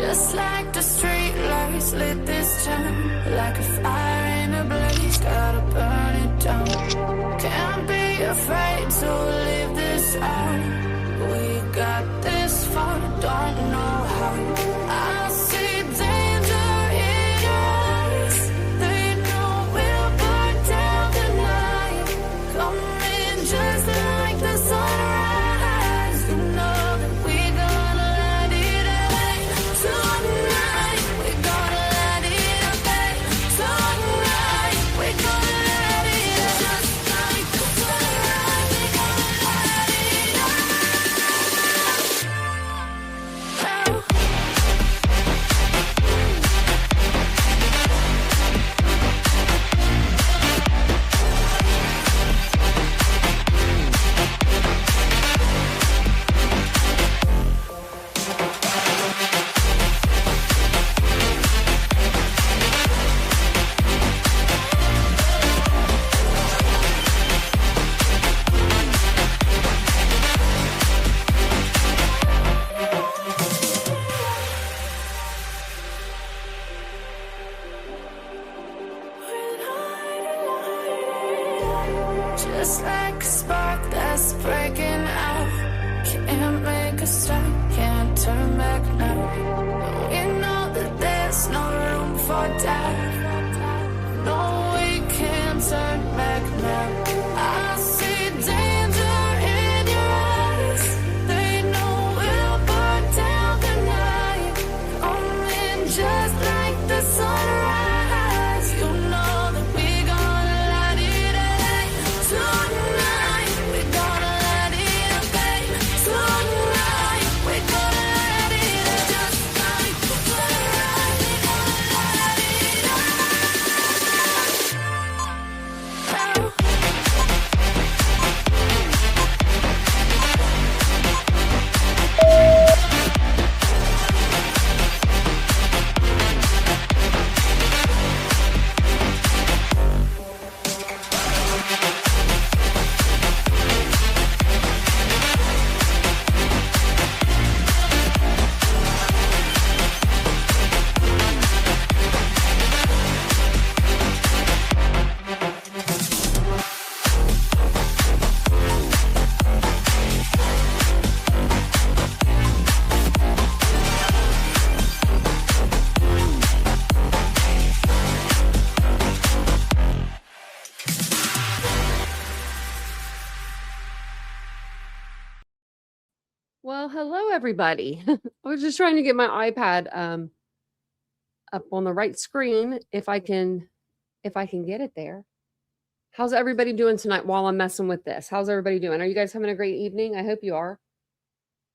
Just like the street lights lit this town, like a fire in a blaze, gotta burn it down. Can't be afraid to leave this out. We got this far, don't know how. I see danger in your eyes. They know we'll burn down the night. Coming just like the sunrise. You know that we gonna let it out. Tonight, we gonna let it out. Tonight, we gonna let it out. Just like the sunrise, we gonna let it out. Just like a spark that's breaking out. Can't make a stop, can't turn back now. We know that there's no room for doubt. No, we can't turn back now. I see danger in your eyes. They know we'll burn down the night. Coming just like the sunrise. You know that we gonna let it out. Tonight, we gonna let it out. Tonight, we gonna let it out. Just like the sunrise, we gonna let it out. Well, hello everybody. I was just trying to get my iPad up on the right screen if I can get it there. How's everybody doing tonight while I'm messing with this? How's everybody doing? Are you guys having a great evening? I hope you are.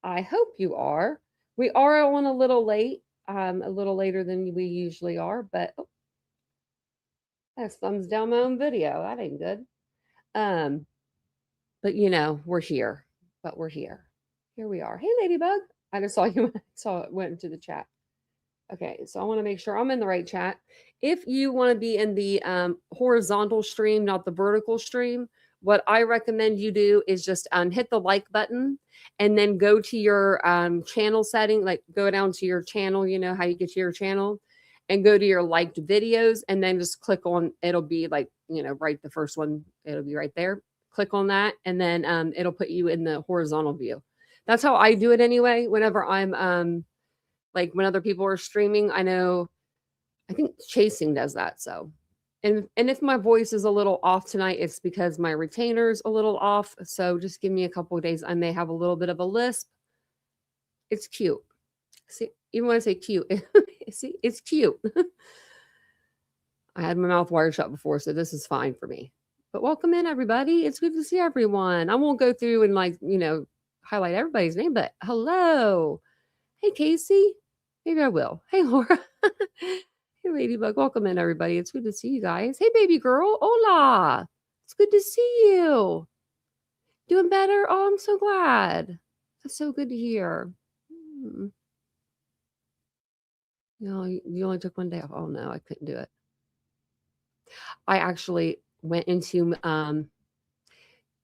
I hope you are. We are on a little late, a little later than we usually are, but that's thumbs down my own video. That ain't good. But you know, we're here. But we're here. Here we are. Hey, Ladybug. I just saw you. Saw it went into the chat. Okay, so I want to make sure I'm in the right chat. If you want to be in the horizontal stream, not the vertical stream, what I recommend you do is just hit the like button and then go to your channel setting, like go down to your channel, you know how you get to your channel, and go to your liked videos and then just click on, it'll be like, you know, right the first one, it'll be right there. Click on that and then it'll put you in the horizontal view. That's how I do it anyway. Whenever I'm like when other people are streaming, I think Chasing does that. So, and if my voice is a little off tonight, it's because my retainer's a little off. So just give me a couple of days. I may have a little bit of a lisp. It's cute. See, even when I say cute, see, it's cute. I had my mouth wired shut before, so this is fine for me. But welcome in, everybody. It's good to see everyone. I won't go through and like, you know, highlight everybody's name, but hello. Hey, Casey. Maybe I will. Hey, Laura. Hey, Ladybug. Welcome in, everybody. It's good to see you guys. Hey, baby girl. Hola. It's good to see you. Doing better? Oh, I'm so glad. That's so good to hear. No, you only took one day off. Oh, no, I couldn't do it. I actually went into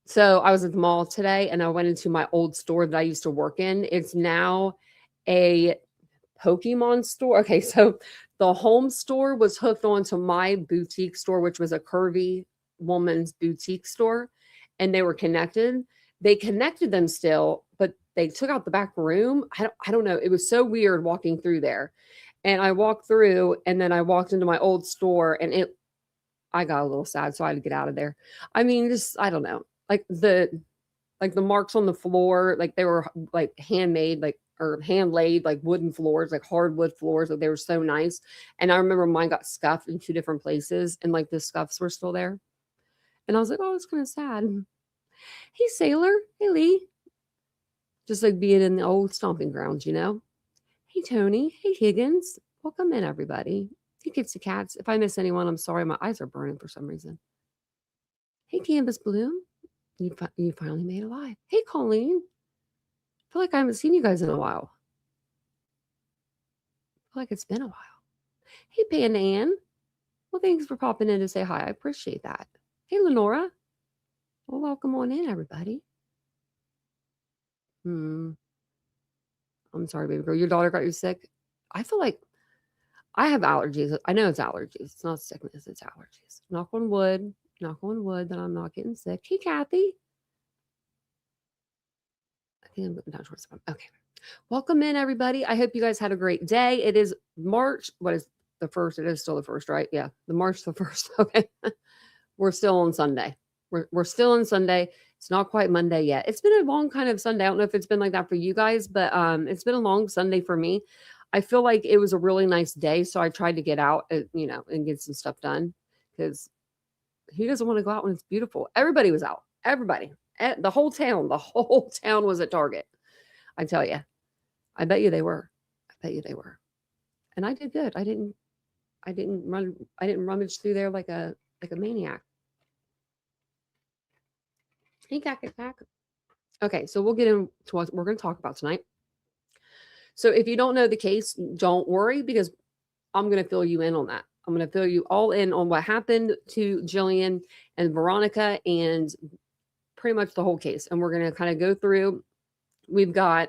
so I was at the mall today and I went into my old store that I used to work in. It's now a Pokemon store. Okay, so the home store was hooked onto my boutique store, which was a curvy woman's boutique store, and they were connected. They connected them still, but they took out the back room. I don't know. It was so weird walking through there. And I walked through, and then I walked into my old store, and I got a little sad, so I had to get out of there. I mean, just I don't know. Like the marks on the floor, like they were like handmade, like or hand laid, like wooden floors, like hardwood floors. Like they were so nice. And I remember mine got scuffed in two different places, and like the scuffs were still there. And I was like, oh, it's kind of sad. Hey, Sailor. Hey, Lee. Just like being in the old stomping grounds, you know? Hey, Tony. Hey, Higgins. Welcome in, everybody. Hey, Kitsy Cats. If I miss anyone, I'm sorry. My eyes are burning for some reason. Hey, Canvas Bloom. You finally made it live. Hey, Colleen. I feel like I haven't seen you guys in a while. I feel like it's been a while. Hey, Panda Ann. Well, thanks for popping in to say hi. I appreciate that. Hey, Lenora. Well, welcome on in, everybody. I'm sorry, baby girl. Your daughter got you sick? I feel like I have allergies. I know it's allergies. It's not sickness. It's allergies. Knock on wood. Knock on wood that I'm not getting sick. Hey, Kathy. I think I'm looking down towards the bottom. Okay. Welcome in, everybody. I hope you guys had a great day. It is March. What is the first? It is still the first, right? Yeah, the March the 1st. Okay. We're still on Sunday. We're still on Sunday. It's not quite Monday yet. It's been a long kind of Sunday. I don't know if it's been like that for you guys, but it's been a long Sunday for me. I feel like it was a really nice day, so I tried to get out, and get some stuff done because who doesn't want to go out when it's beautiful? Everybody was out. Everybody, the whole town was at Target. I tell you, I bet you they were. I bet you they were. And I did good. I didn't rummage through there like a maniac. Hey, cack. Okay, so we'll get into what we're going to talk about tonight. So if you don't know the case, don't worry because I'm going to fill you in on that. I'm going to fill you all in on what happened to Jilian and Veronica and pretty much the whole case. And we're going to kind of go through. We've got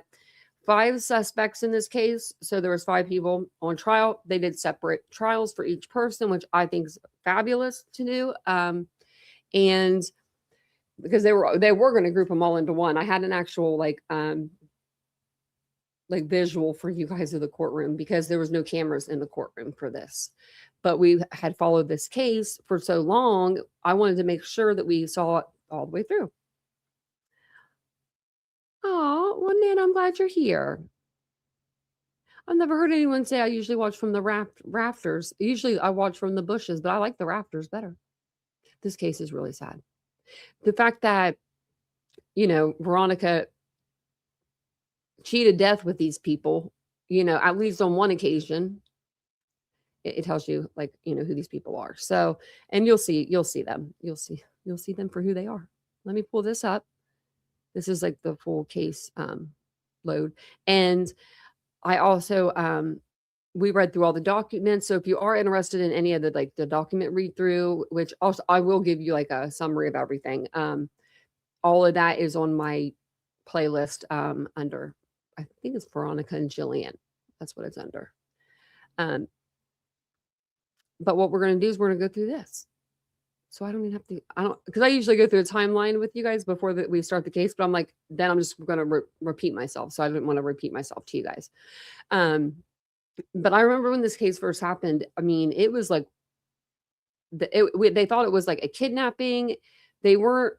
5 suspects in this case. So there was 5 people on trial. They did separate trials for each person, which I think is fabulous to do. And because they were going to group them all into one. I had an actual like visual for you guys of the courtroom because there was no cameras in the courtroom for this. But we had followed this case for so long, I wanted to make sure that we saw it all the way through. Oh, well, Nan, I'm glad you're here. I've never heard anyone say I usually watch from the rafters. Usually I watch from the bushes, but I like the rafters better. This case is really sad. The fact that, Veronica cheated death with these people, at least on one occasion, it tells you who these people are. So, and you'll see them. You'll see them for who they are. Let me pull this up. This is like the full case load. And I also, we read through all the documents. So if you are interested in any of the document read through, which also I will give you like a summary of everything. All of that is on my playlist under, I think it's Veronica and Jilian. That's what it's under. But what we're going to do is we're going to go through this. So I don't even have to, because I usually go through a timeline with you guys before we start the case, but I'm like, then I'm just going to repeat myself. So I didn't want to repeat myself to you guys. But I remember when this case first happened, I mean, it was like, they thought it was like a kidnapping. They weren't,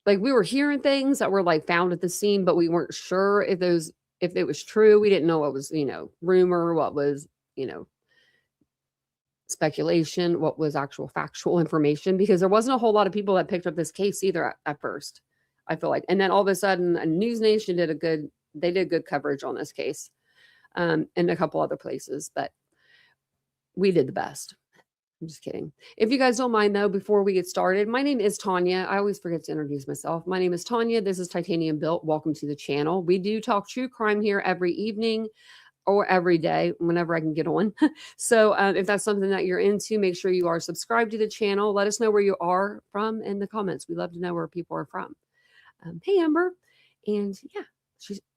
like, we were hearing things that were like found at the scene, but we weren't sure if it was true. We didn't know what was, rumor, what was, speculation, what was actual factual information, because there wasn't a whole lot of people that picked up this case either at first, I feel like. And then all of a sudden, News Nation did good coverage on this case, and a couple other places, but we did the best. I'm just kidding. If you guys don't mind, though, before we get started, my name is Tanya. I always forget to introduce myself. My name is Tanya. This is Titanium Built. Welcome to the channel. We do talk true crime here every evening or every day, whenever I can get on. So if that's something that you're into, make sure you are subscribed to the channel. Let us know where you are from in the comments. We love to know where people are from. Hey, Amber. And yeah,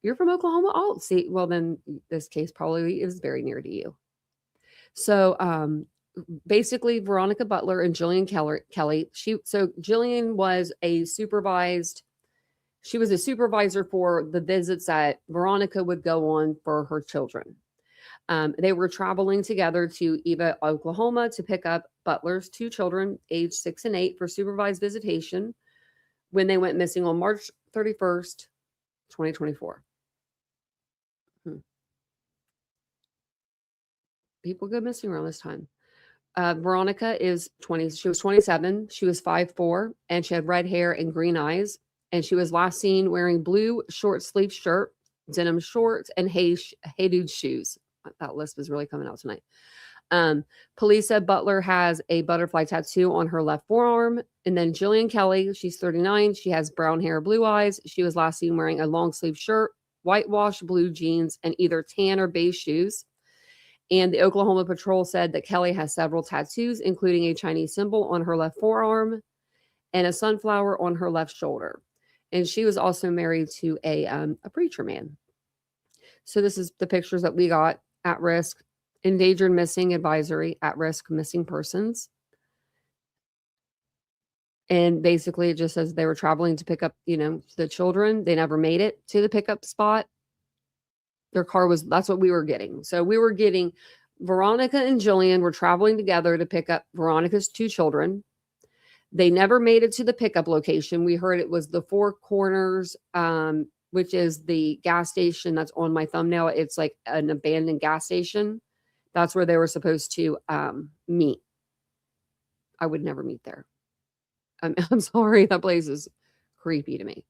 You're from Oklahoma? Oh, see, well, then this case probably is very near to you. So, basically, Veronica Butler and Jilian Kelley. Jilian was she was a supervisor for the visits that Veronica would go on for her children. They were traveling together to Eva, Oklahoma to pick up Butler's 2 children, aged 6 and 8, for supervised visitation when they went missing on March 31st, 2024. People go missing around this time. Veronica is 20. She was 27. She was 5'4", and she had red hair and green eyes. And she was last seen wearing blue short sleeve shirt, denim shorts, and Hey Dude shoes. That list was really coming out tonight. Police said Butler has a butterfly tattoo on her left forearm. And then Jilian Kelley, she's 39. She has brown hair, blue eyes. She was last seen wearing a long sleeve shirt, whitewashed blue jeans, and either tan or beige shoes. And the Oklahoma Patrol said that Kelley has several tattoos, including a Chinese symbol on her left forearm and a sunflower on her left shoulder. And she was also married to a preacher man. So this is the pictures that we got: at risk, endangered missing advisory, at risk missing persons. And basically it just says they were traveling to pick up, the children. They never made it to the pickup spot. Their car that's what we were getting. So we were getting Veronica and Jilian were traveling together to pick up Veronica's 2 children. They never made it to the pickup location. We heard it was the Four Corners, which is the gas station that's on my thumbnail. It's like an abandoned gas station. That's where they were supposed to meet. I would never meet there. I'm sorry. That place is creepy to me.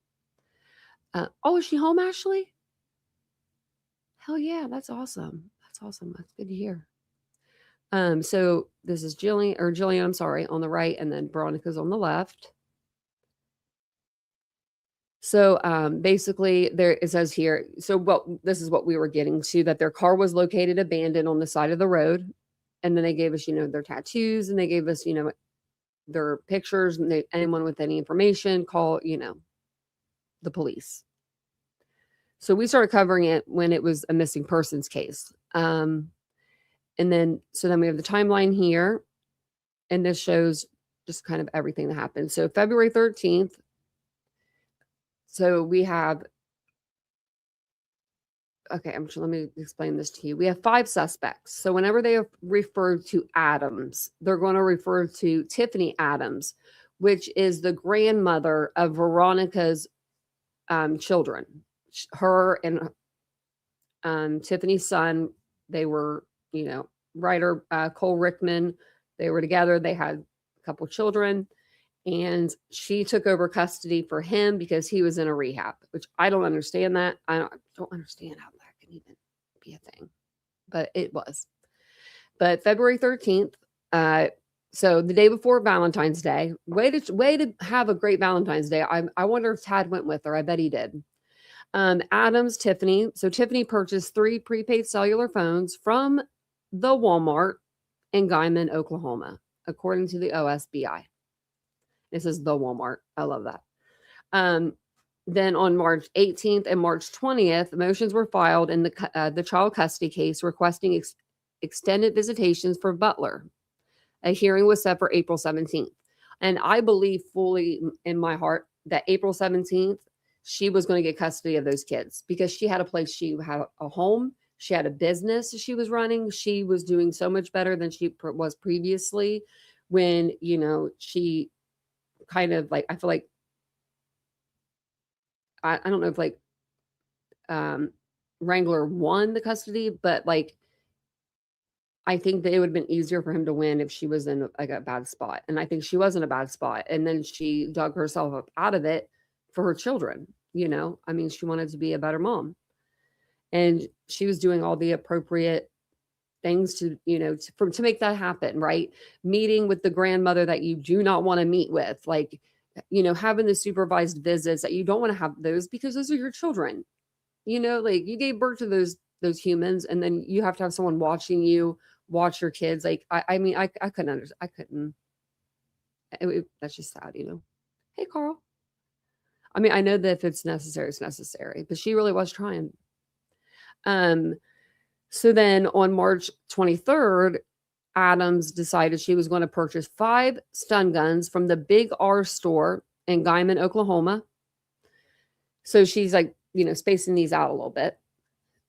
Is she home, Ashley? Hell yeah, that's awesome. That's awesome. That's good to hear. So this is Jilian, I'm sorry, on the right, and then Veronica's on the left. So basically it says here, this is what we were getting to, that their car was located abandoned on the side of the road. And then they gave us, their tattoos, and they gave us, their pictures, and anyone with any information, call, the police. So we started covering it when it was a missing persons case. And then we have the timeline here, and this shows just kind of everything that happened. So February 13th. So we have, let me explain this to you. We have 5 suspects. So whenever they refer to Adams, they're going to refer to Tiffany Adams, which is the grandmother of Veronica's children. Her and Tiffany's son, they were, writer Cole Rickman, they were together. They had a couple children, and she took over custody for him because he was in a rehab, which I don't understand that. I don't understand how that can even be a thing, but it was. But February 13th, so the day before Valentine's Day, way to have a great Valentine's Day. I wonder if Tad went with her. I bet he did. Adams, Tiffany. So Tiffany purchased 3 prepaid cellular phones from the Walmart in Guyman, Oklahoma, according to the OSBI. This is the Walmart. I love that. Then on March 18th and March 20th, motions were filed in the child custody case requesting extended visitations for Butler. A hearing was set for April 17th. And I believe fully in my heart that April 17th, she was going to get custody of those kids because she had a place. She had a home. She had a business she was running. She was doing so much better than she was previously when, she kind of I feel like, I don't know if Wrangler won the custody, but I think that it would have been easier for him to win if she was in a bad spot. And I think she was in a bad spot. And then she dug herself up out of it for her children. She wanted to be a better mom. And she was doing all the appropriate things to make that happen, right? Meeting with the grandmother that you do not want to meet with, having the supervised visits that you don't want to have those because those are your children. You gave birth to those humans, and then you have to have someone watching you watch your kids. I couldn't understand. I couldn't. That's just sad, Hey, Carl. I mean, I know that if it's necessary, it's necessary, but she really was trying. So then on March 23rd, Adams decided she was going to purchase 5 stun guns from the Big R store in Guyman, Oklahoma. So she's like, spacing these out a little bit.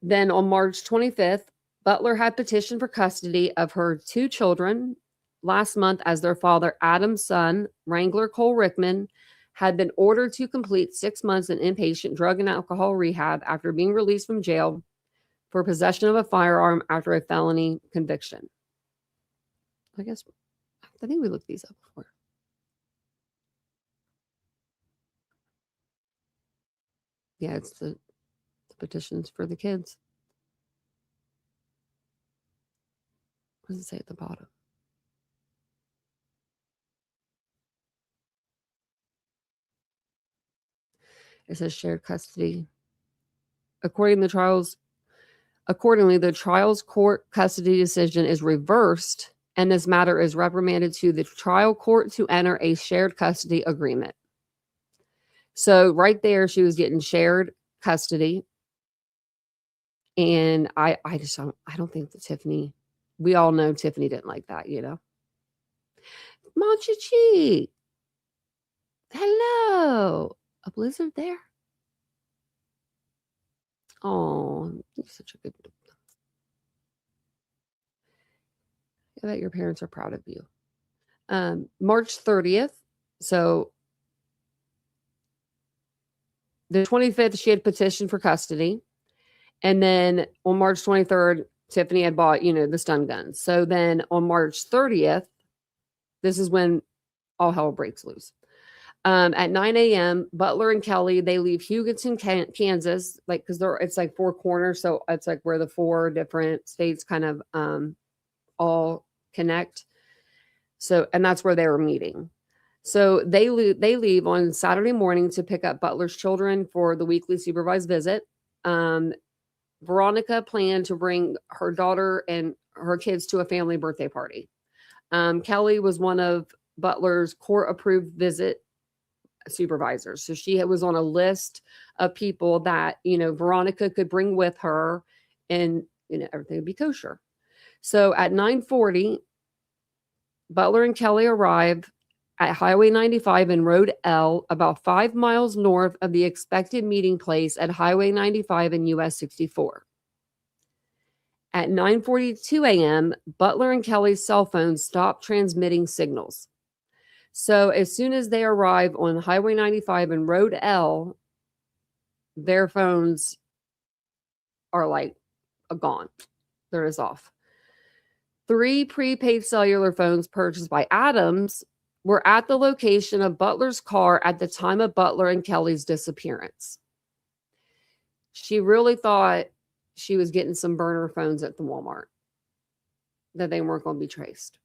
Then on March 25th, Butler had petitioned for custody of her 2 children last month as their father, Adam's son, Wrangler Cole Rickman, had been ordered to complete 6 months in inpatient drug and alcohol rehab after being released from jail for possession of a firearm after a felony conviction. I think we looked these up before. Yeah, it's the petitions for the kids. What does it say at the bottom? It says shared custody. Accordingly, the trial's court custody decision is reversed, and this matter is reprimanded to the trial court to enter a shared custody agreement. So right there, she was getting shared custody. And I don't think that Tiffany, we all know Tiffany didn't like that, Monchichi, hello. A blizzard there? Oh, you're such a good. I bet your parents are proud of you. March 30th. So the 25th, she had petitioned for custody. And then on March 23rd, Tiffany had bought, the stun guns. So then on March 30th, this is when all hell breaks loose. At 9 a.m., Butler and Kelley, they leave Hugoton, Kansas, because it's like 4 corners. So it's like where the 4 different states kind of all connect. So, and that's where they were meeting. So they leave on Saturday morning to pick up Butler's children for the weekly supervised visit. Veronica planned to bring her daughter and her kids to a family birthday party. Kelley was one of Butler's court-approved visit supervisors. So she was on a list of people that, Veronica could bring with her and, everything would be kosher. So at 9:40, Butler and Kelley arrived at Highway 95 in Road L, about 5 miles north of the expected meeting place at Highway 95 and US 64. At 9:42 a.m., Butler and Kelley's cell phones stopped transmitting signals. So as soon as they arrive on Highway 95 and Road L, their phones are gone. They're just off. 3 prepaid cellular phones purchased by Adams were at the location of Butler's car at the time of Butler and Kelley's disappearance. She really thought she was getting some burner phones at the Walmart, that they weren't going to be traced.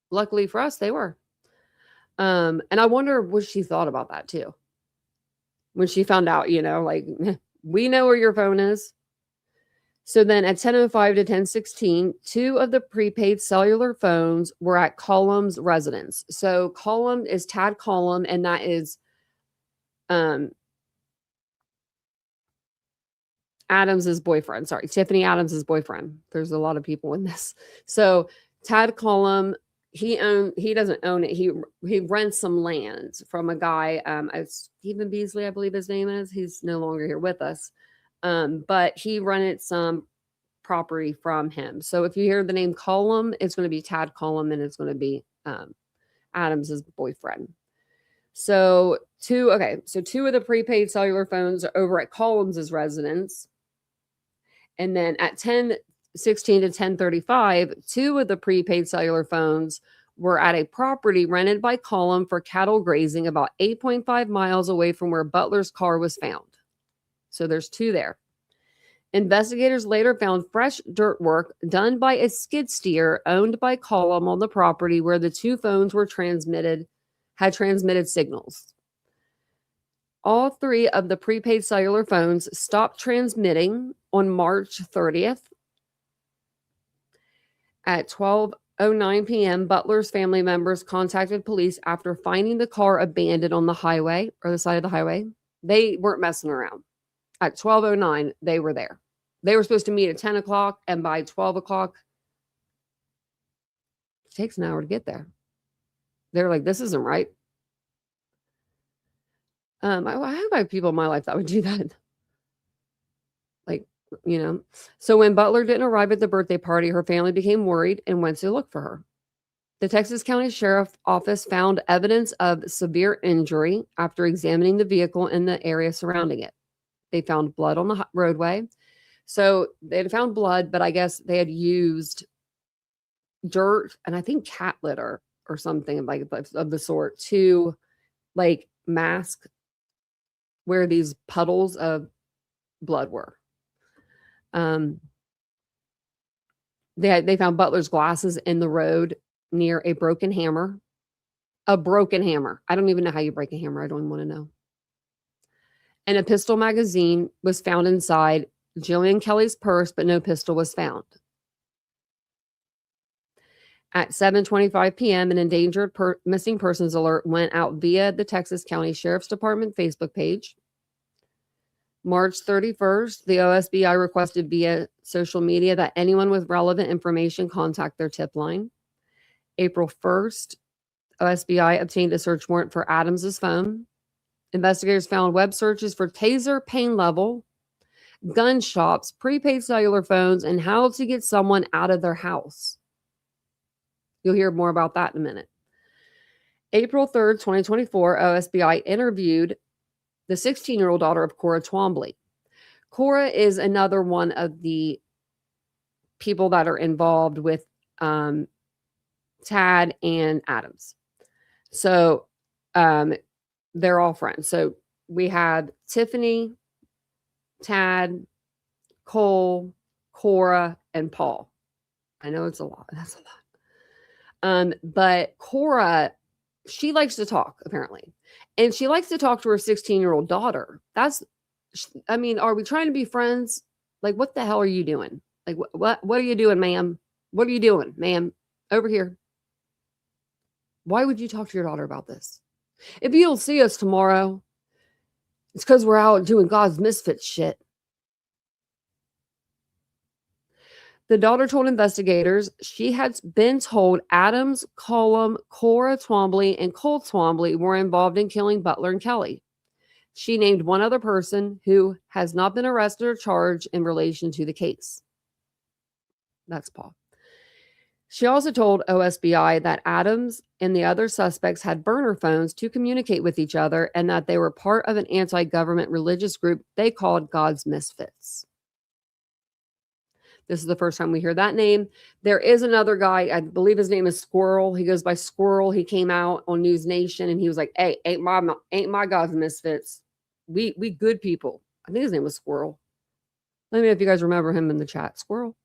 Luckily for us, they were. And I wonder what she thought about that too. When she found out, we know where your phone is. So then at 10:05 to 10:16, 2 of the prepaid cellular phones were at Cullum's residence. So Cullum is Tad Cullum, and that is Adams's boyfriend. Sorry, Tiffany Adams's boyfriend. There's a lot of people in this. So Tad Cullum, he doesn't own it. He rents some land from a guy, Stephen Beasley, I believe his name is. He's no longer here with us. But he rented some property from him. So if you hear the name Cullum, it's going to be Tad Cullum, and it's going to be Adams's boyfriend. So 2 of the prepaid cellular phones are over at Cullum's residence. And then at 10:16 to 10:35, 2 of the prepaid cellular phones were at a property rented by Cullum for cattle grazing about 8.5 miles away from where Butler's car was found. So there's 2 there. Investigators later found fresh dirt work done by a skid steer owned by Cullum on the property where the 2 phones had transmitted signals. All 3 of the prepaid cellular phones stopped transmitting on March 30th at 12 12:09 p.m., Butler's family members contacted police after finding the car abandoned on the highway or the side of the highway. They weren't messing around. At 12:09, they were there. They were supposed to meet at 10 o'clock, and by 12 o'clock, it takes an hour to get there. They're like, this isn't right. I have people in my life that would do that. Like, So when Butler didn't arrive at the birthday party, her family became worried and went to look for her. The Texas County Sheriff's Office found evidence of severe injury after examining the vehicle in the area surrounding it. They found blood on the roadway. So they had found blood, but I guess they had used dirt and I think cat litter or something like of the sort to like mask where these puddles of blood were. They found Butler's glasses in the road near a broken hammer. A broken hammer. I don't even know how you break a hammer. I don't even want to know. And a pistol magazine was found inside Jilian Kelley's purse, but no pistol was found. At 7:25 p.m., an endangered missing persons alert went out via the Texas County Sheriff's Department Facebook page. March 31st, the OSBI requested via social media that anyone with relevant information contact their tip line. April 1st, OSBI obtained a search warrant for Adams's phone. Investigators found web searches for taser pain level, gun shops, prepaid cellular phones, and how to get someone out of their house. You'll hear more about that in a minute. April 3rd, 2024, OSBI interviewed the 16-year-old daughter of Cora Twombly. Cora is another one of the people that are involved with Tad and Adams. So they're all friends. So we had Tiffany, Tad, Cole, Cora, and Paul. I know it's a lot. That's a lot. But Cora, she likes to talk, apparently. And she likes to talk to her 16-year-old daughter. Are we trying to be friends? Like, what the hell are you doing? Like, what are you doing, ma'am? What are you doing, ma'am? Over here. Why would you talk to your daughter about this? If you don't see us tomorrow, it's because we're out doing God's misfit shit. The daughter told investigators she had been told Adams, Cullum, Cora Twombly, and Cole Twombly were involved in killing Butler and Kelley. She named one other person who has not been arrested or charged in relation to the case. That's Paul. She also told OSBI that Adams and the other suspects had burner phones to communicate with each other and that they were part of an anti-government religious group they called God's Misfits. This is the first time we hear that name. There is another guy, I believe his name is Squirrel. He goes by Squirrel. He came out on News Nation and he was like, hey, ain't my God's Misfits. We good people. I think his name was Squirrel. Let me know if you guys remember him in the chat. Squirrel.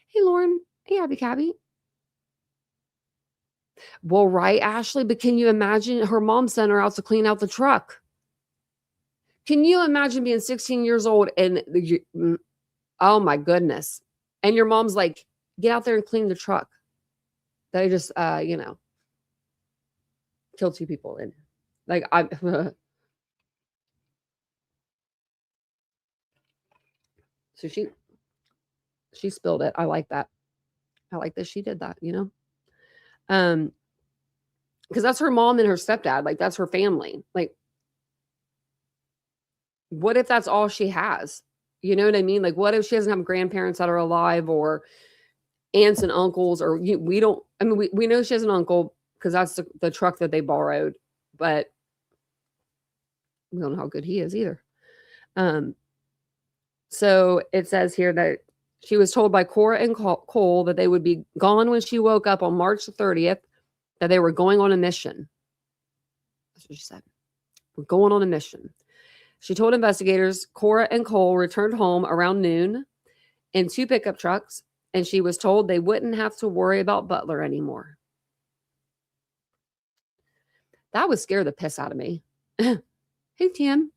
Hey, Lauren. Hey, Abby Cabby. Well, right, Ashley, but can you imagine her mom sent her out to clean out the truck? Can you imagine being 16 years old and oh my goodness. And your mom's like, get out there and clean the truck. They just, killed two people. And like, so she spilled it. I like that. I like that she did that, because that's her mom and her stepdad. Like, that's her family. Like, what if that's all she has? You know what I mean? Like, what if she doesn't have grandparents that are alive or aunts and uncles? Or we don't, I mean, we know she has an uncle because that's the truck that they borrowed, but we don't know how good he is either. So it says here that she was told by Cora and Cole that they would be gone when she woke up on March 30th, that they were going on a mission. That's what she said. We're going on a mission. She told investigators Cora and Cole returned home around noon in two pickup trucks, and she was told they wouldn't have to worry about Butler anymore. That would scare the piss out of me. Hey, Tim.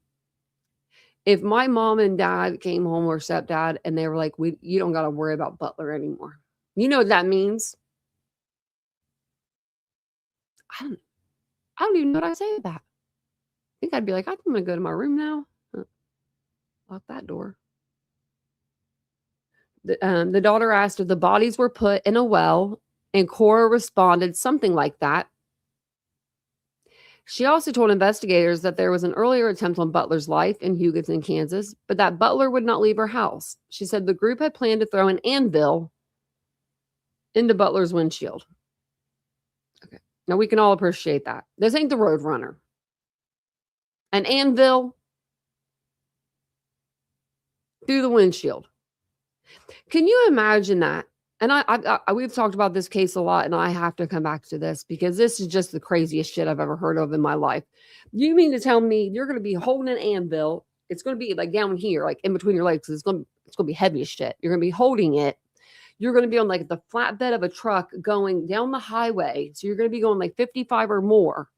If my mom and dad came home or stepdad and they were like, you don't got to worry about Butler anymore. You know what that means? I don't even know what I'd say to that. I think I'd be like, I'm going to go to my room now. Lock that door. The daughter asked if the bodies were put in a well, and Cora responded something like that. She also told investigators that there was an earlier attempt on Butler's life in Hugoton, Kansas, but that Butler would not leave her house. She said the group had planned to throw an anvil into Butler's windshield. Okay. Now we can all appreciate that. This ain't the Roadrunner. An anvil through the windshield. Can you imagine that? And we've talked about this case a lot, and I have to come back to this because this is just the craziest shit I've ever heard of in my life. You mean to tell me you're going to be holding an anvil? It's going to be like down here, like in between your legs. It's going to be heavy as shit. You're going to be holding it. You're going to be on like the flatbed of a truck going down the highway. So you're going to be going like 55 or more.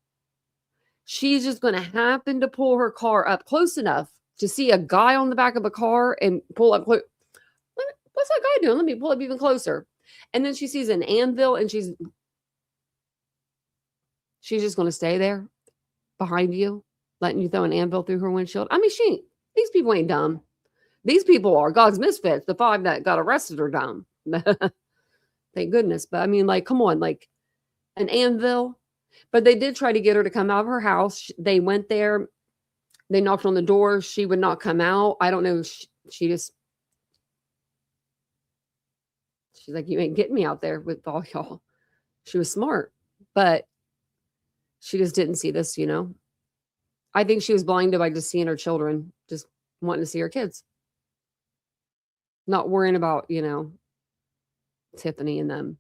She's just going to happen to pull her car up close enough to see a guy on the back of a car and pull up close. What's that guy doing? Let me pull up even closer. And then she sees an anvil and she's just going to stay there behind you, letting you throw an anvil through her windshield. I mean, these people ain't dumb. These people are God's misfits. The 5 that got arrested are dumb. Thank goodness. But I mean, like, come on, like an anvil. But they did try to get her to come out of her house. They went there. They knocked on the door. She would not come out. I don't know. She's like, you ain't getting me out there with all y'all. She was smart, but she just didn't see this, you know. I think she was blinded by just seeing her children, just wanting to see her kids. Not worrying about, you know, Tiffany and them.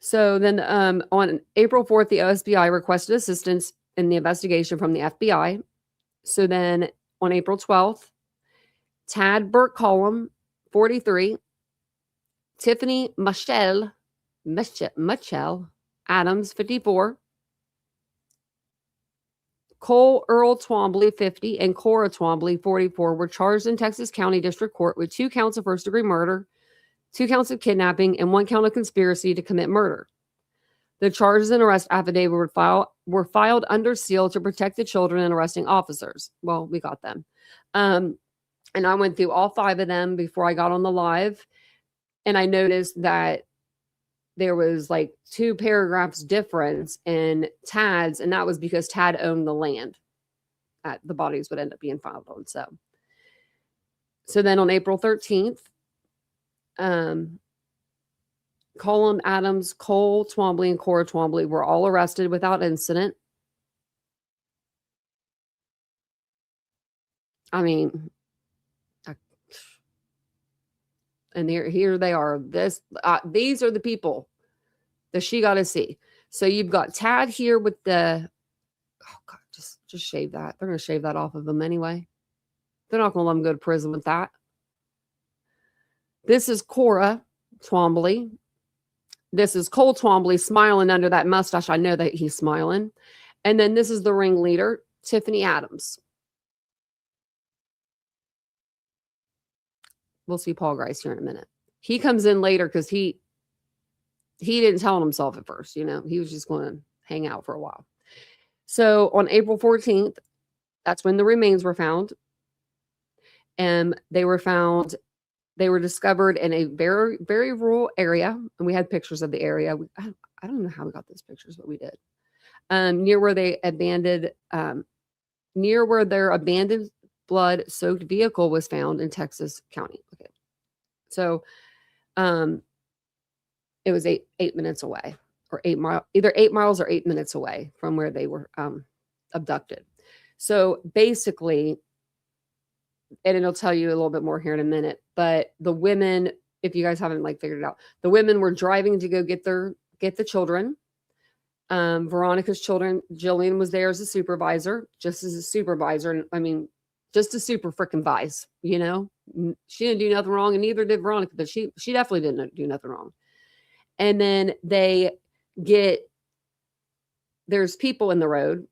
So then on April 4th, the OSBI requested assistance in the investigation from the FBI. So then on April 12th, Tad Burke-Cullum, 43, Tiffany Michelle Adams, 54, Cole Earl Twombly, 50, and Cora Twombly, 44, were charged in Texas County District Court with 2 counts of first-degree murder, 2 counts of kidnapping, and 1 count of conspiracy to commit murder. The charges and arrest affidavit were filed under seal to protect the children and arresting officers. Well, we got them. And I went through all 5 of them before I got on the live. And I noticed that there was like 2 paragraphs difference in Tad's, and that was because Tad owned the land that the bodies would end up being filed on. So then on April 13th, Cullum, Adams, Cole Twombly, and Cora Twombly were all arrested without incident. I mean, and here they are. These are the people that she got to see. So you've got Tad here with the, oh God, just shave that. They're going to shave that off of him anyway. They're not going to let him go to prison with that. This is Cora Twombly. This is Cole Twombly smiling under that mustache. I know that he's smiling. And then this is the ringleader, Tiffany Adams. We'll see Paul Grice here in a minute. He comes in later because he didn't tell on himself at first, you know. He was just going to hang out for a while. So on April 14th, that's when the remains were found. And they were discovered in a very, very rural area. And we had pictures of the area. I don't know how we got those pictures, but we did. Near where their abandoned blood-soaked vehicle was found in Texas County. Okay. So it was 8 minutes away, or either 8 miles or 8 minutes away from where they were abducted. So basically, and it'll tell you a little bit more here in a minute, but the women, if you guys haven't like figured it out, the women were driving to go get the children. Veronica's children, Jillian was there as a supervisor, just as a supervisor. And I mean, just a super freaking vice, you know. She didn't do nothing wrong, and neither did Veronica, but she definitely didn't do nothing wrong. And then there's people in the road,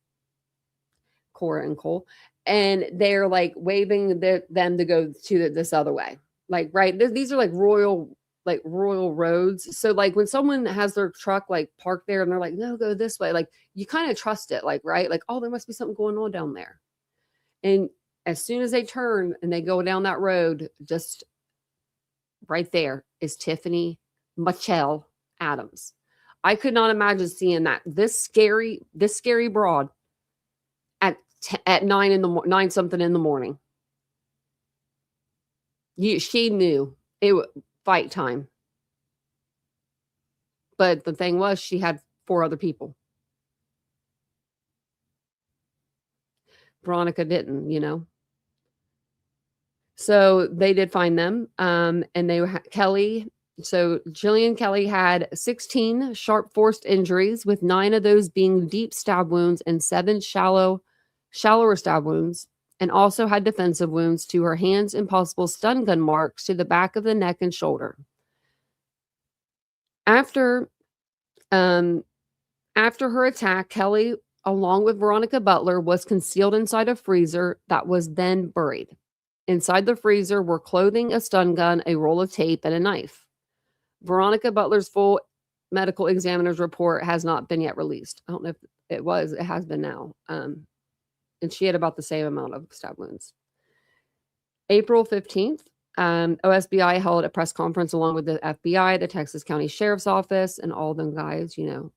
Cora and Cole, and they're like waving them to go to this other way. Like, right, these are like rural like rural roads. So like when someone has their truck like parked there and they're like, no, go this way, like you kind of trust it, like, right? Like, oh, there must be something going on down there. And as soon as they turn and they go down that road, just right there is Tiffany Michelle Adams. I could not imagine seeing that this scary broad at 9 something in the morning. She knew it was fight time. But the thing was, she had 4 other people. Veronica didn't, you know. So they did find them, and they were Kelley. So Jilian Kelley had 16 sharp forced injuries, with 9 of those being deep stab wounds and 7 shallower stab wounds, and also had defensive wounds to her hands and possible stun gun marks to the back of the neck and shoulder. After her attack, Kelley, along with Veronica Butler, was concealed inside a freezer that was then buried. Inside the freezer were clothing, a stun gun, a roll of tape, and a knife. Veronica Butler's full medical examiner's report has not been yet released. I don't know if it was. It has been now. And she had about the same amount of stab wounds. April 15th, OSBI held a press conference along with the FBI, the Texas County Sheriff's Office, and all them guys, you know.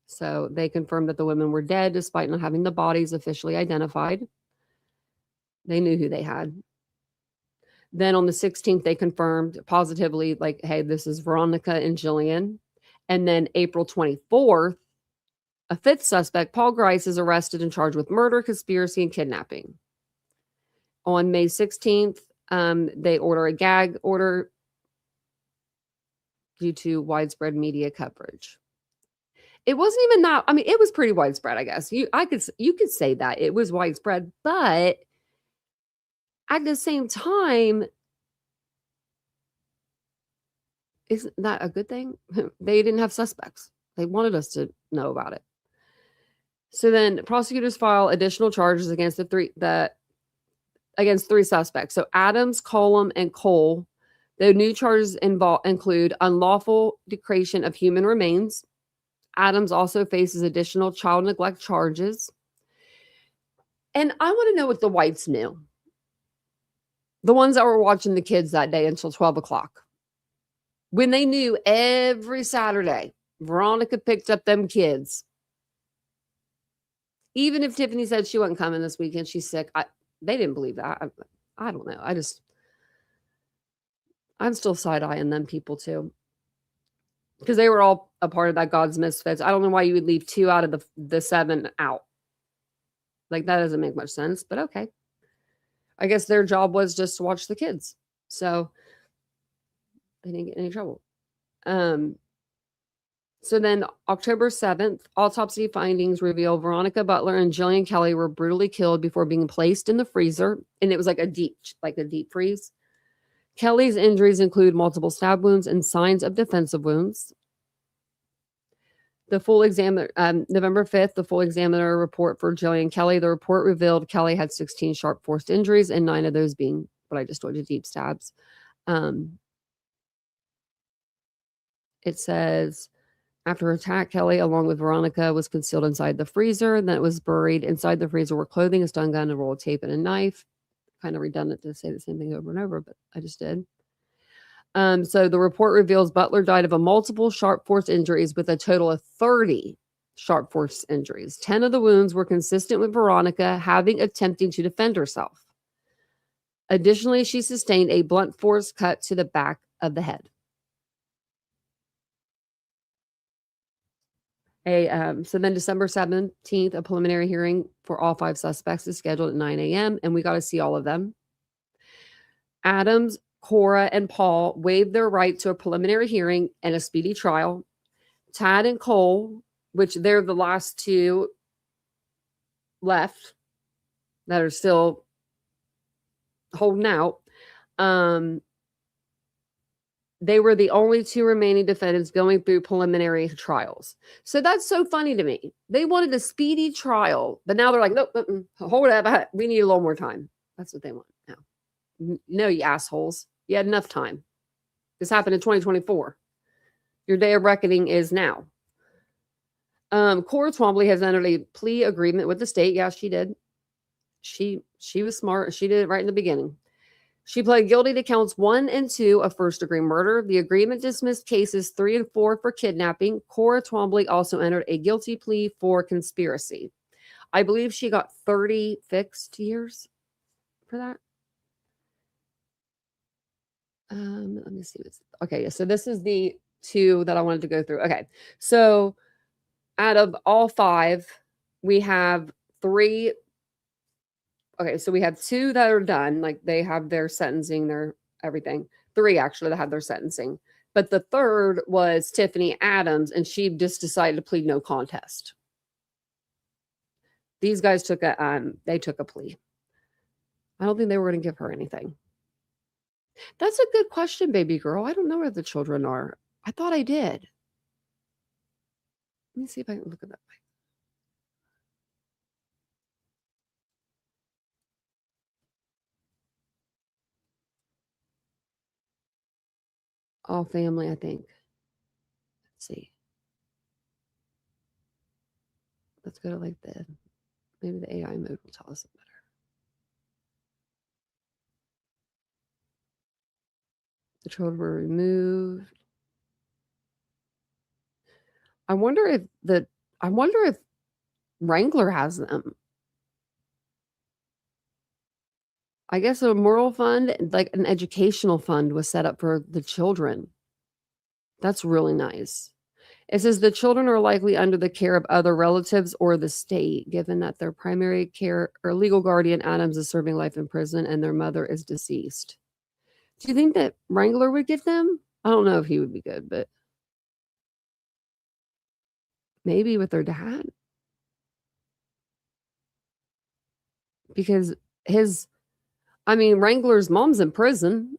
So they confirmed that the women were dead despite not having the bodies officially identified. They knew who they had. Then on the 16th, they confirmed positively, like, hey, this is Veronica and Jilian. And then April 24th, a 5th suspect, Paul Grice, is arrested and charged with murder, conspiracy, and kidnapping. On May 16th, they order a gag order due to widespread media coverage. It wasn't even that. I mean, it was pretty widespread, I guess. You could say that it was widespread, but at the same time, isn't that a good thing? They didn't have suspects. They wanted us to know about it. So then prosecutors file additional charges against against 3 suspects. So Adams, Cullum, and Cole. The new charges include unlawful desecration of human remains. Adams also faces additional child neglect charges. And I want to know what the whites knew. The ones that were watching the kids that day until 12 o'clock. When they knew every Saturday, Veronica picked up them kids. Even if Tiffany said she wasn't coming this weekend, she's sick. They didn't believe that. I don't know. I'm still side-eyeing them people too. Because they were all a part of that God's Misfits. I don't know why you would leave 2 out of the 7 out. Like, that doesn't make much sense, but okay. I guess their job was just to watch the kids. So they didn't get in any trouble. So then October 7th, autopsy findings reveal Veronica Butler and Jilian Kelley were brutally killed before being placed in the freezer. And it was like a deep freeze. Kelley's injuries include multiple stab wounds and signs of defensive wounds. The full examiner, November 5th, the full examiner report for Jilian Kelley. The report revealed Kelley had 16 sharp forced injuries, and 9 of those being what I just told you, deep stabs. It says, after her attack, Kelley, along with Veronica, was concealed inside the freezer, and then it was buried. Inside the freezer were clothing, a stun gun, a roll of tape, and a knife. Kind of redundant to say the same thing over and over, but I just did. So the report reveals Butler died of a multiple sharp force injuries with a total of 30 sharp force injuries. 10 of the wounds were consistent with Veronica attempting to defend herself. Additionally, she sustained a blunt force cut to the back of the head. So then December 17th, a preliminary hearing for all 5 suspects is scheduled at 9 a.m., and we got to see all of them. Adams, Cora, and Paul waived their right to a preliminary hearing and a speedy trial. Tad and Cole, which they're the last 2 left that are still holding out, they were the only 2 remaining defendants going through preliminary trials. So that's so funny to me. They wanted a speedy trial, but now they're like, nope, hold up. We need a little more time. That's what they want now. No, you assholes. You had enough time. This happened in 2024. Your day of reckoning is now. Cora Twombly has entered a plea agreement with the state. Yeah, she did. She was smart. She did it right in the beginning. She pled guilty to counts 1 and 2 of first-degree murder. The agreement dismissed cases 3 and 4 for kidnapping. Cora Twombly also entered a guilty plea for conspiracy. I believe she got 30 fixed years for that. Let me see. Okay, so this is the 2 that I wanted to go through. Okay, so out of all 5, we have 3. Okay, so we have 2 that are done. Like they have their sentencing, their everything. 3 actually that had their sentencing. But the 3rd was Tiffany Adams, and she just decided to plead no contest. These guys took a plea. I don't think they were going to give her anything. That's a good question, baby girl. I don't know where the children are. I thought I did. Let me see if I can look at that. All family, I think. Let's see. Let's go to like maybe the AI mode will tell us better. The children were removed. I wonder if Wrangler has them. I guess a moral fund, like an educational fund, was set up for the children. That's really nice. It says the children are likely under the care of other relatives or the state, given that their primary care or legal guardian, Adams, is serving life in prison and their mother is deceased. Do you think that Wrangler would give them? I don't know if he would be good, but maybe with their dad. Because Wrangler's mom's in prison.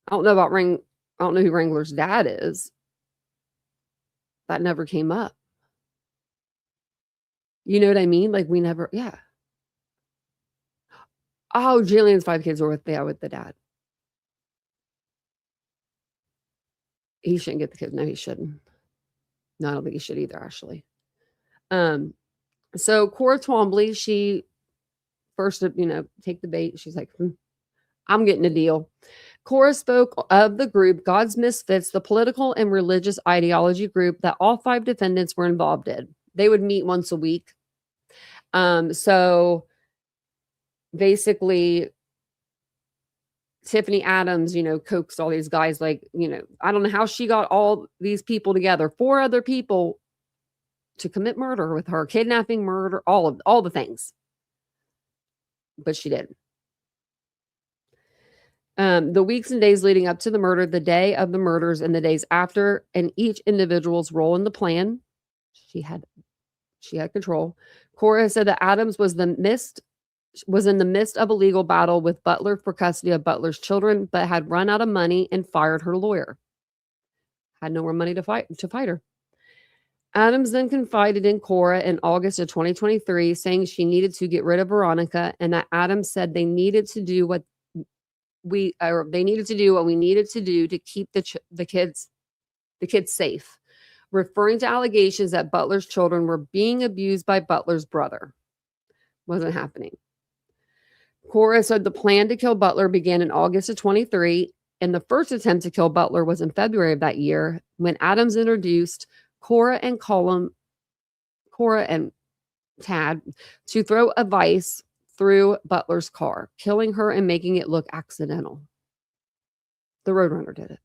I don't know who Wrangler's dad is. That never came up. You know what I mean? Like yeah. Oh, Jillian's 5 kids were with the dad. He shouldn't get the kids. No, he shouldn't. No, I don't think he should either, actually. So Cora Twombly, she first, take the bait. She's like, I'm getting a deal. Cora spoke of the group, God's Misfits, the political and religious ideology group that all 5 defendants were involved in. They would meet once a week. So basically, Tiffany Adams, coaxed all these guys. Like, I don't know how she got all these people together, 4 other people, to commit murder with her, kidnapping, murder, all the things. But she did. The weeks and days leading up to the murder, the day of the murders, and the days after, and each individual's role in the plan, she had control. Cora said that Adams was in the midst of a legal battle with Butler for custody of Butler's children, but had run out of money and fired her lawyer. Had no more money to fight her. Adams then confided in Cora in August of 2023, saying she needed to get rid of Veronica, and that Adams said they needed to do what we needed to do to keep the kids safe, referring to allegations that Butler's children were being abused by Butler's brother. Wasn't happening. Cora said the plan to kill Butler began in August of 23, and the first attempt to kill Butler was in February of that year, when Adams introduced Cora and Tad to throw a vice through Butler's car, killing her and making it look accidental. The Roadrunner did it.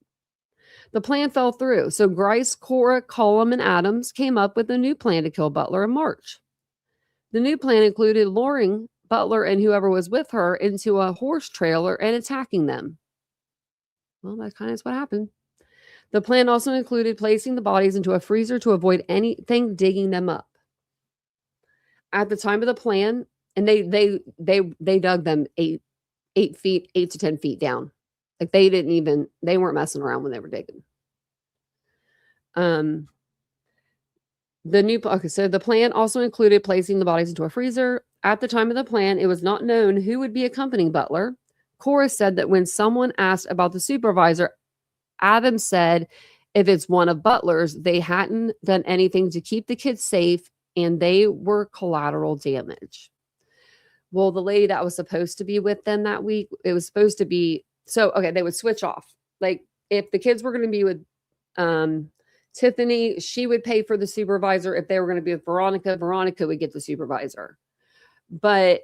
The plan fell through, so Grice, Cora, Cullum, and Adams came up with a new plan to kill Butler in March. The new plan included luring Butler and whoever was with her into a horse trailer and attacking them. Well, that kind of is what happened. The plan also included placing the bodies into a freezer to avoid anything digging them up. At the time of the plan, and they dug them 8 to 10 feet down. Like they weren't messing around when they were digging. So the plan also included placing the bodies into a freezer. At the time of the plan, it was not known who would be accompanying Butler. Cora said that when someone asked about the supervisor, Adams said if it's one of Butler's, they hadn't done anything to keep the kids safe and they were collateral damage. Well, the lady that was supposed to be with them that week, it was supposed to be okay, they would switch off. Like if the kids were going to be with Tiffany, she would pay for the supervisor. If they were going to be with Veronica, Veronica would get the supervisor. But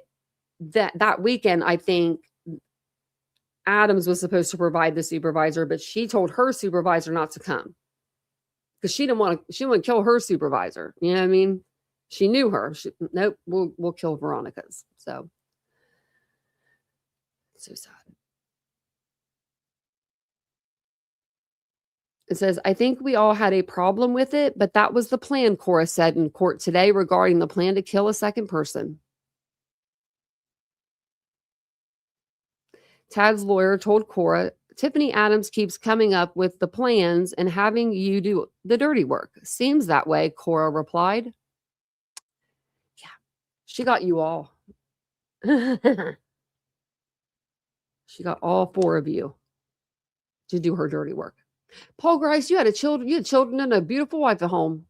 that weekend, I think Adams was supposed to provide the supervisor, but she told her supervisor not to come because she didn't kill her supervisor. You know what I mean? She knew her. Nope, we'll kill Veronica's. So sad. It says, I think we all had a problem with it, but that was the plan, Cora said in court today regarding the plan to kill a second person. Tad's lawyer told Cora, Tiffany Adams keeps coming up with the plans and having you do the dirty work. Seems that way, Cora replied. Yeah, she got you all. She got all 4 of you to do her dirty work. Paul Grice, you had children and a beautiful wife at home.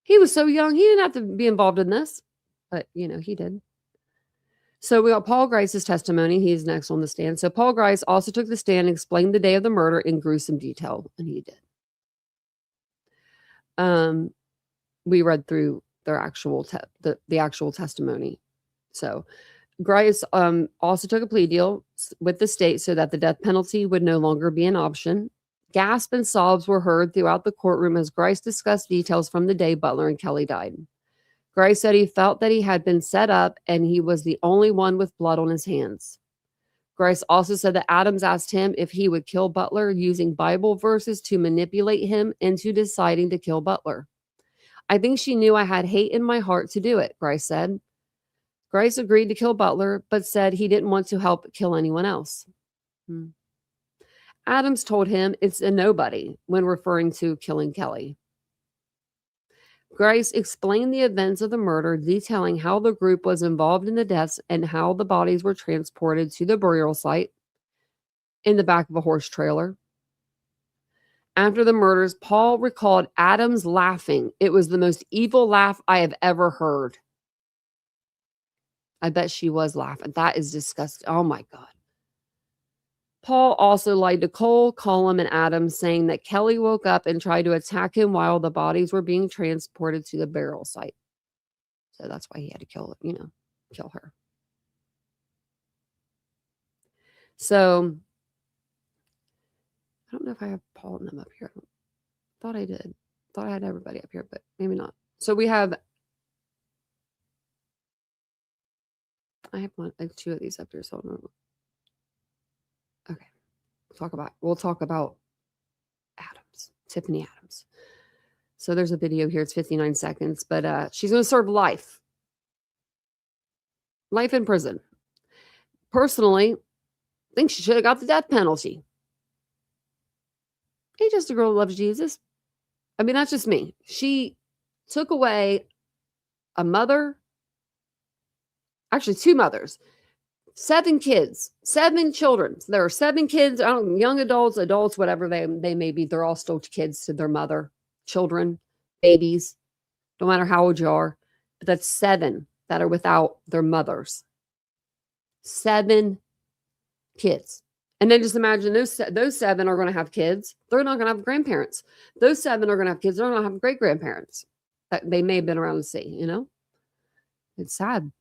He was so young, he didn't have to be involved in this. But, he did. So we got Paul Grice's testimony. He's next on the stand. So Paul Grice also took the stand and explained the day of the murder in gruesome detail. And he did. We read through their actual the actual testimony. So Grice also took a plea deal with the state so that the death penalty would no longer be an option. Gasps and sobs were heard throughout the courtroom as Grice discussed details from the day Butler and Kelley died. Grice said he felt that he had been set up and he was the only one with blood on his hands. Grice also said that Adams asked him if he would kill Butler using Bible verses to manipulate him into deciding to kill Butler. I think she knew I had hate in my heart to do it, Grice said. Grice agreed to kill Butler, but said he didn't want to help kill anyone else. Adams told him it's a nobody when referring to killing Kelley. Grice explained the events of the murder, detailing how the group was involved in the deaths and how the bodies were transported to the burial site in the back of a horse trailer. After the murders, Paul recalled Adams laughing. It was the most evil laugh I have ever heard. I bet she was laughing. That is disgusting. Oh my God. Paul also lied to Cole, Cullum, and Adams, saying that Kelley woke up and tried to attack him while the bodies were being transported to the burial site. So that's why he had to kill her. So I don't know if I have Paul and them up here. Thought I did. Thought I had everybody up here, but maybe not. So we have, I have 2 of these up here. So okay. We'll talk about Adams, Tiffany Adams. So there's a video here. It's 59 seconds, but she's going to serve life in prison. Personally, I think she should have got the death penalty. Ain't just a girl who loves Jesus. I mean, that's just me. She took away a mother, actually 2 mothers, 7 kids, 7 children. So there are 7 kids, young adults, whatever they may be. They're all still kids to their mother, children, babies, no matter how old you are. But that's 7 that are without their mothers. 7 kids. And then just imagine those 7 are going to have kids. They're not going to have grandparents. Those 7 are going to have kids. They're going to have great-grandparents that they may have been around to see, It's sad.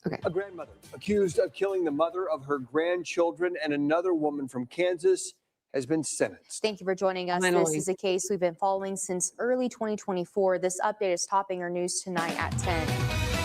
Okay. A grandmother accused of killing the mother of her grandchildren and another woman from Kansas has been sentenced. Thank you for joining us. Finally. This is a case we've been following since early 2024. This update is topping our news tonight at 10.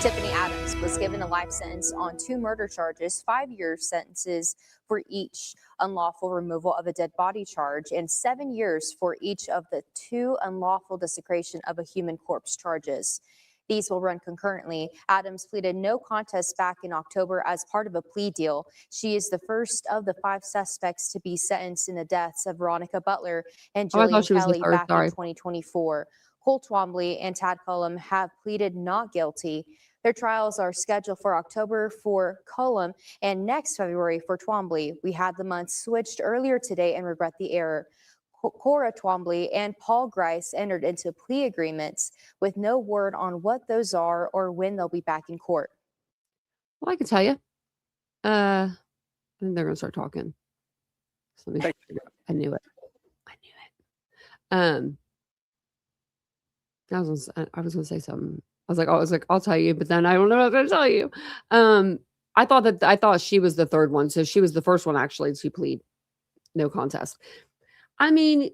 Tiffany Adams was given a life sentence on 2 murder charges, 5-year sentences for each unlawful removal of a dead body charge, and 7 years for each of the 2 unlawful desecration of a human corpse charges. These will run concurrently. Adams pleaded no contest back in October as part of a plea deal. She is the first of the 5 suspects to be sentenced in the deaths of Veronica Butler and Jilian Kelley back in 2024. Cole Twombly and Tad Cullum have pleaded not guilty. Their trials are scheduled for October for Cullum and next February for Twombly. We had the months switched earlier today and regret the error. Cora Twombly and Paul Grice entered into plea agreements with no word on what those are or when they'll be back in court. Well, I can tell you. I think they're going to start talking. So let me I knew it. I was going to say something. I was like, I'll tell you, but then I don't know what I'm going to tell you. I thought she was the third one. So she was the first one actually to plead no contest. I mean,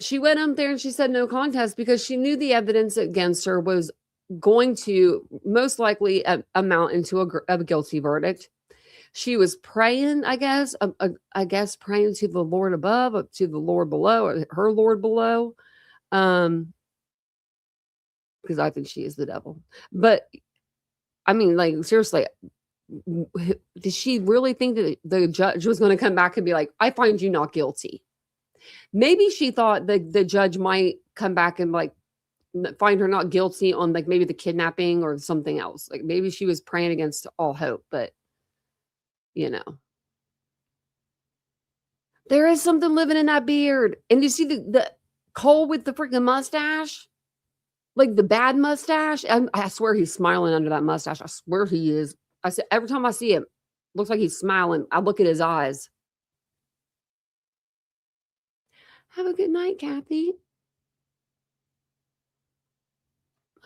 she went up there and she said no contest because she knew the evidence against her was going to most likely amount into a guilty verdict. She was praying, I guess praying to the Lord above, to the Lord below, her Lord below. Because I think she is the devil. But I mean, like, seriously, did she really think that the judge was going to come back and be like, I find you not guilty? Maybe she thought that the judge might come back and like find her not guilty on like maybe the kidnapping or something else. Like maybe she was praying against all hope, but you know, there is something living in that beard. And you see the Cole with the freaking mustache, like the bad mustache. I swear he's smiling under that mustache. I swear he is. I said every time I see him, looks like he's smiling. I look at his eyes. Have a good night, Kathy.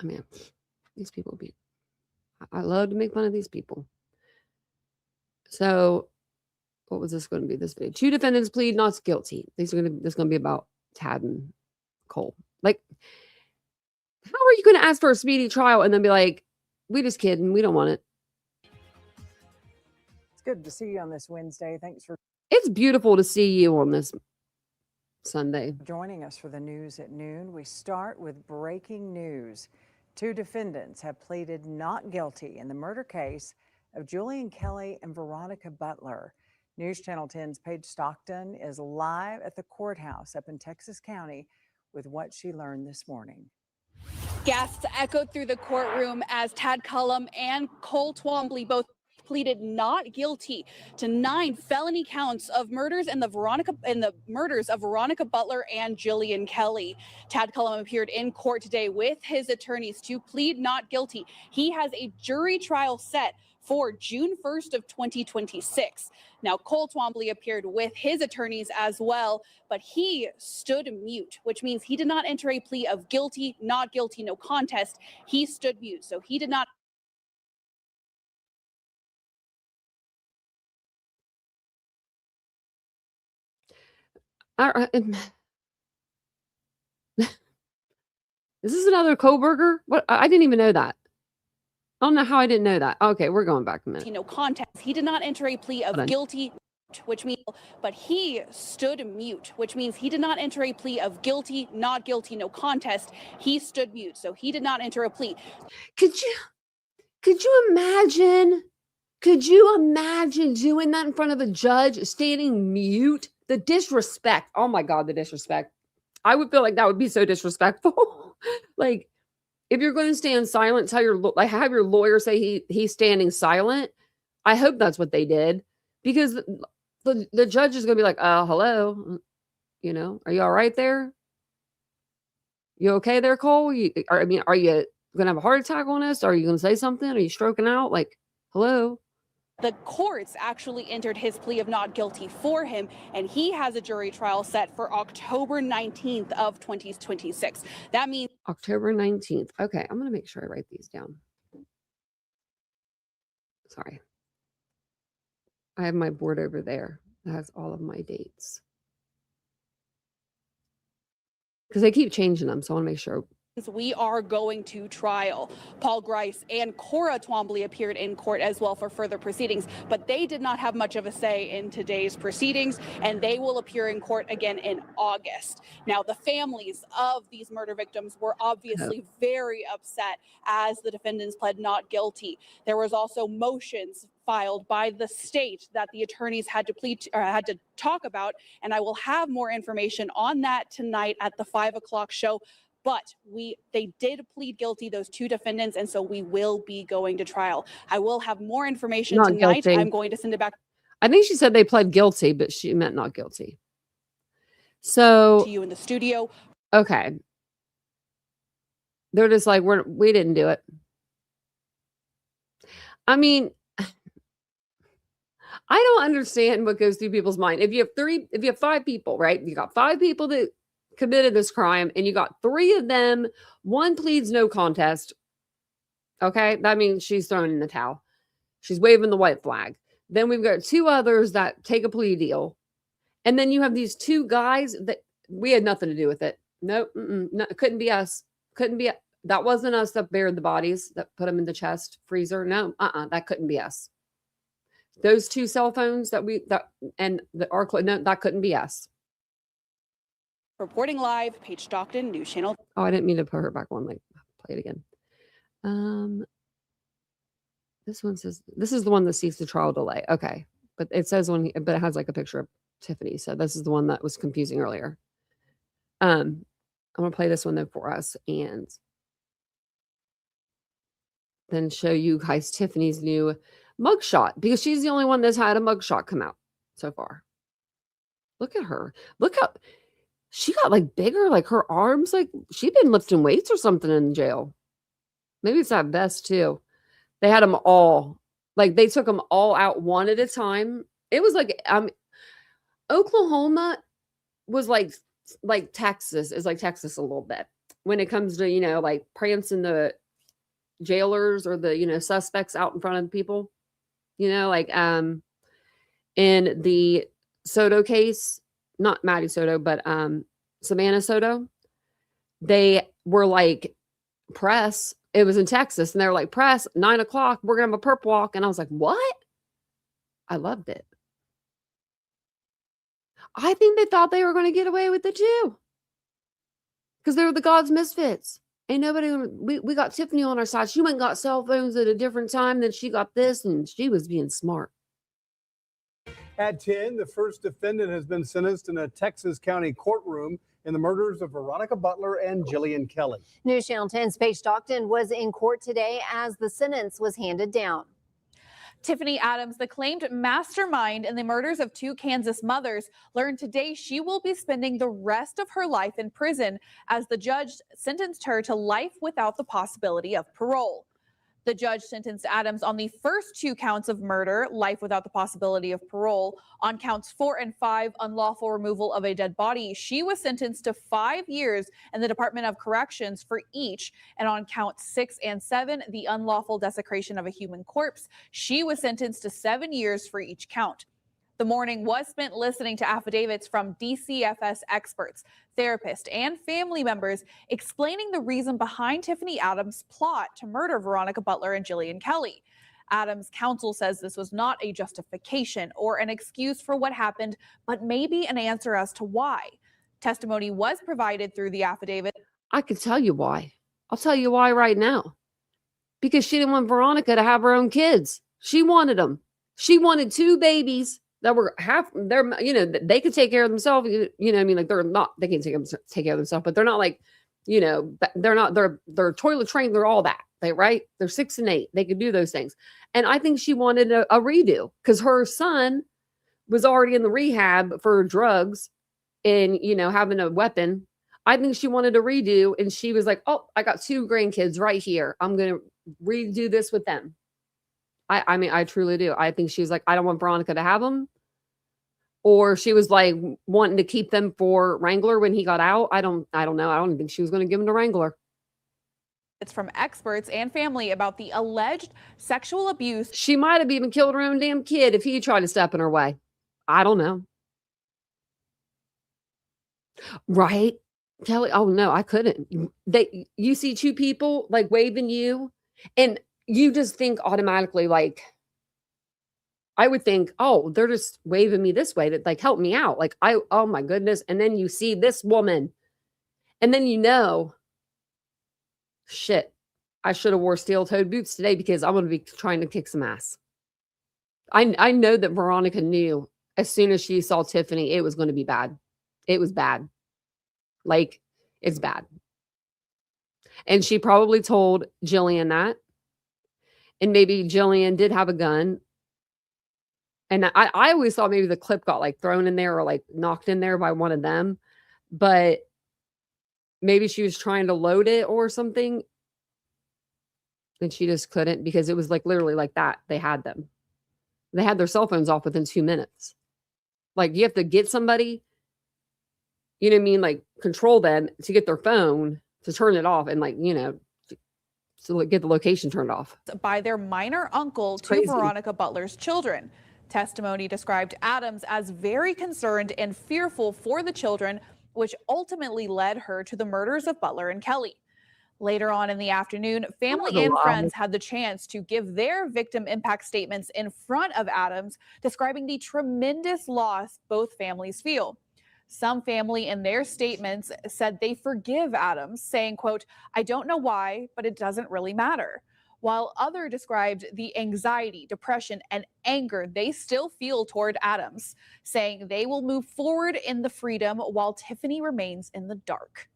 I mean, these people I love to make fun of these people. So, what was this going to be? This video. 2 defendants plead not guilty. This is going to be about Tad and Cole. Like, how are you going to ask for a speedy trial and then be like, we just kidding, we don't want it? It's good to see you on this Wednesday. Thanks for It's beautiful to see you on this Sunday. joining us for the news at noon. We start with breaking news. 2 defendants have pleaded not guilty in the murder case of Jilian Kelley and Veronica Butler. News Channel 10's Paige Stockton is live at the courthouse up in Texas County with what she learned this morning. Gasps echoed through the courtroom as Tad Cullum and Cole Twombly both pleaded not guilty to 9 felony counts of murders and the murders of Veronica Butler and Jilian Kelley. Tad Cullum appeared in court today with his attorneys to plead not guilty. He has a jury trial set for June 1st of 2026. Now, Cole Twombly appeared with his attorneys as well, but he stood mute, which means he did not enter a plea of guilty, not guilty, no contest. He stood mute, so he did not. Is this another Koberger? What? I didn't even know that. I don't know how I didn't know that. Okay, we're going back a minute. No contest. He did not enter a plea of guilty, which means, but he stood mute, which means he did not enter a plea of guilty, not guilty, no contest. He stood mute, so he did not enter a plea. Could you imagine? Could you imagine doing that in front of a judge, standing mute? The disrespect. Oh my God, the disrespect. I would feel like that would be so disrespectful. Like, if you're going to stand silent, have your lawyer say he's standing silent. I hope that's what they did, because the judge is going to be like, hello, you know, are you all right there? You okay there, Cole? Are you going to have a heart attack on us? Are you going to say something? Are you stroking out? Like, hello? The courts actually entered his plea of not guilty for him, and he has a jury trial set for October 19th of 2026. That means October 19th. Okay, I'm going to make sure I write these down. Sorry. I have my board over there that has all of my dates, because they keep changing them, so I want to make sure. we are going to trial. Paul Grice and Cora Twombly appeared in court as well for further proceedings, but they did not have much of a say in today's proceedings, and they will appear in court again in August. Now, the families of these murder victims were obviously very upset as the defendants pled not guilty. There was also motions filed by the state that the attorneys had to talk about, and I will have more information on that tonight at the 5 o'clock show. But they did plead guilty, those two defendants, and so we will be going to trial. I will have more information Not tonight. guilty. I'm going to send it back I think she said they pled guilty, but she meant not guilty. So to you in the studio. okay. They're just like, we didn't do it. I mean, I don't understand what goes through people's mind. If you have 5 people, right? You got 5 people that committed this crime and you got 3 of them, one pleads no contest. Okay. That means she's thrown in the towel. She's waving the white flag. Then we've got 2 others that take a plea deal. And then you have these 2 guys that we had nothing to do with it. No, it couldn't be us. That wasn't us that buried the bodies, that put them in the chest freezer. No, that couldn't be us. Those 2 cell phones that couldn't be us. Reporting live, Paige Stockton, News Channel. Oh, I didn't mean to put her back on. Like, play it again. This one says this is the one that seeks the trial delay. Okay, but it says but it has like a picture of Tiffany. So this is the one that was confusing earlier. I'm gonna play this one though for us and then show you guys Tiffany's new mugshot because she's the only one that's had a mugshot come out so far. Look at her. Look how she got like bigger, like her arms, like she'd been lifting weights or something in jail. Maybe it's that vest too. They had them all, like they took them all out one at a time. It was like, Oklahoma was like Texas is like Texas a little bit when it comes to, like prancing the jailers or the, suspects out in front of the people, like, in the Soto case, not Maddie Soto, but, Savannah Soto, they were like press. It was in Texas and they were like press 9 o'clock. We're going to have a perp walk. And I was like, what? I loved it. I think they thought they were going to get away with it too. Because they were the God's misfits. Ain't nobody, we got Tiffany on our side. She went and got cell phones at a different time than she got this, and she was being smart. At 10, the first defendant has been sentenced in a Texas County courtroom in the murders of Veronica Butler and Jilian Kelley. News Channel 10's Paige Stockton was in court today as the sentence was handed down. Tiffany Adams, the claimed mastermind in the murders of 2 Kansas mothers, learned today she will be spending the rest of her life in prison as the judge sentenced her to life without the possibility of parole. The judge sentenced Adams on the first 2 counts of murder, life without the possibility of parole. On counts 4 and 5, unlawful removal of a dead body, she was sentenced to 5 years in the Department of Corrections for each. And on counts 6 and 7, the unlawful desecration of a human corpse, she was sentenced to 7 years for each count. The morning was spent listening to affidavits from DCFS experts, therapists, and family members explaining the reason behind Tiffany Adams' plot to murder Veronica Butler and Jilian Kelley. Adams' counsel says this was not a justification or an excuse for what happened, but maybe an answer as to why. Testimony was provided through the affidavit. I could tell you why. I'll tell you why right now. Because she didn't want Veronica to have her own kids. She wanted them. She wanted 2 babies that were they could take care of themselves. I mean, like they can take care of themselves, but they're not like, they're toilet trained. They're all that, right? They're 6 and 8. They could do those things. And I think she wanted a redo because her son was already in the rehab for drugs and, having a weapon. I think she wanted a redo and she was like, oh, I got 2 grandkids right here. I'm going to redo this with them. I mean, I truly do. I think she was like, I don't want Veronica to have them. Or she was like wanting to keep them for Wrangler when he got out. I don't know. I don't think she was going to give them to Wrangler. It's from experts and family about the alleged sexual abuse. She might have even killed her own damn kid if he tried to step in her way. I don't know. Right? Kelly, oh no, I couldn't. You see 2 people like waving you and you just think automatically, like, I would think, oh, they're just waving me this way to like help me out. Like, oh my goodness. And then you see this woman and then shit, I should have wore steel-toed boots today because I'm going to be trying to kick some ass. I know that Veronica knew as soon as she saw Tiffany, it was going to be bad. It was bad. Like, it's bad. And she probably told Jilian that. And maybe Jilian did have a gun. And I always thought maybe the clip got like thrown in there or like knocked in there by one of them. But maybe she was trying to load it or something. And she just couldn't because it was like literally like that. They had them. They had their cell phones off within 2 minutes. Like you have to get somebody, you know what I mean? Like control them to get their phone to turn it off and like, you know, to get the location turned off. By their minor uncle to Veronica Butler's children. Testimony described Adams as very concerned and fearful for the children, which ultimately led her to the murders of Butler and Kelley. Later on in the afternoon, family and friends had the chance to give their victim impact statements in front of Adams, describing the tremendous loss both families feel. Some family in their statements said they forgive Adams, saying, quote, "I don't know why, but it doesn't really matter." While others described the anxiety, depression, and anger they still feel toward Adams, saying they will move forward in the freedom while Tiffany remains in the dark.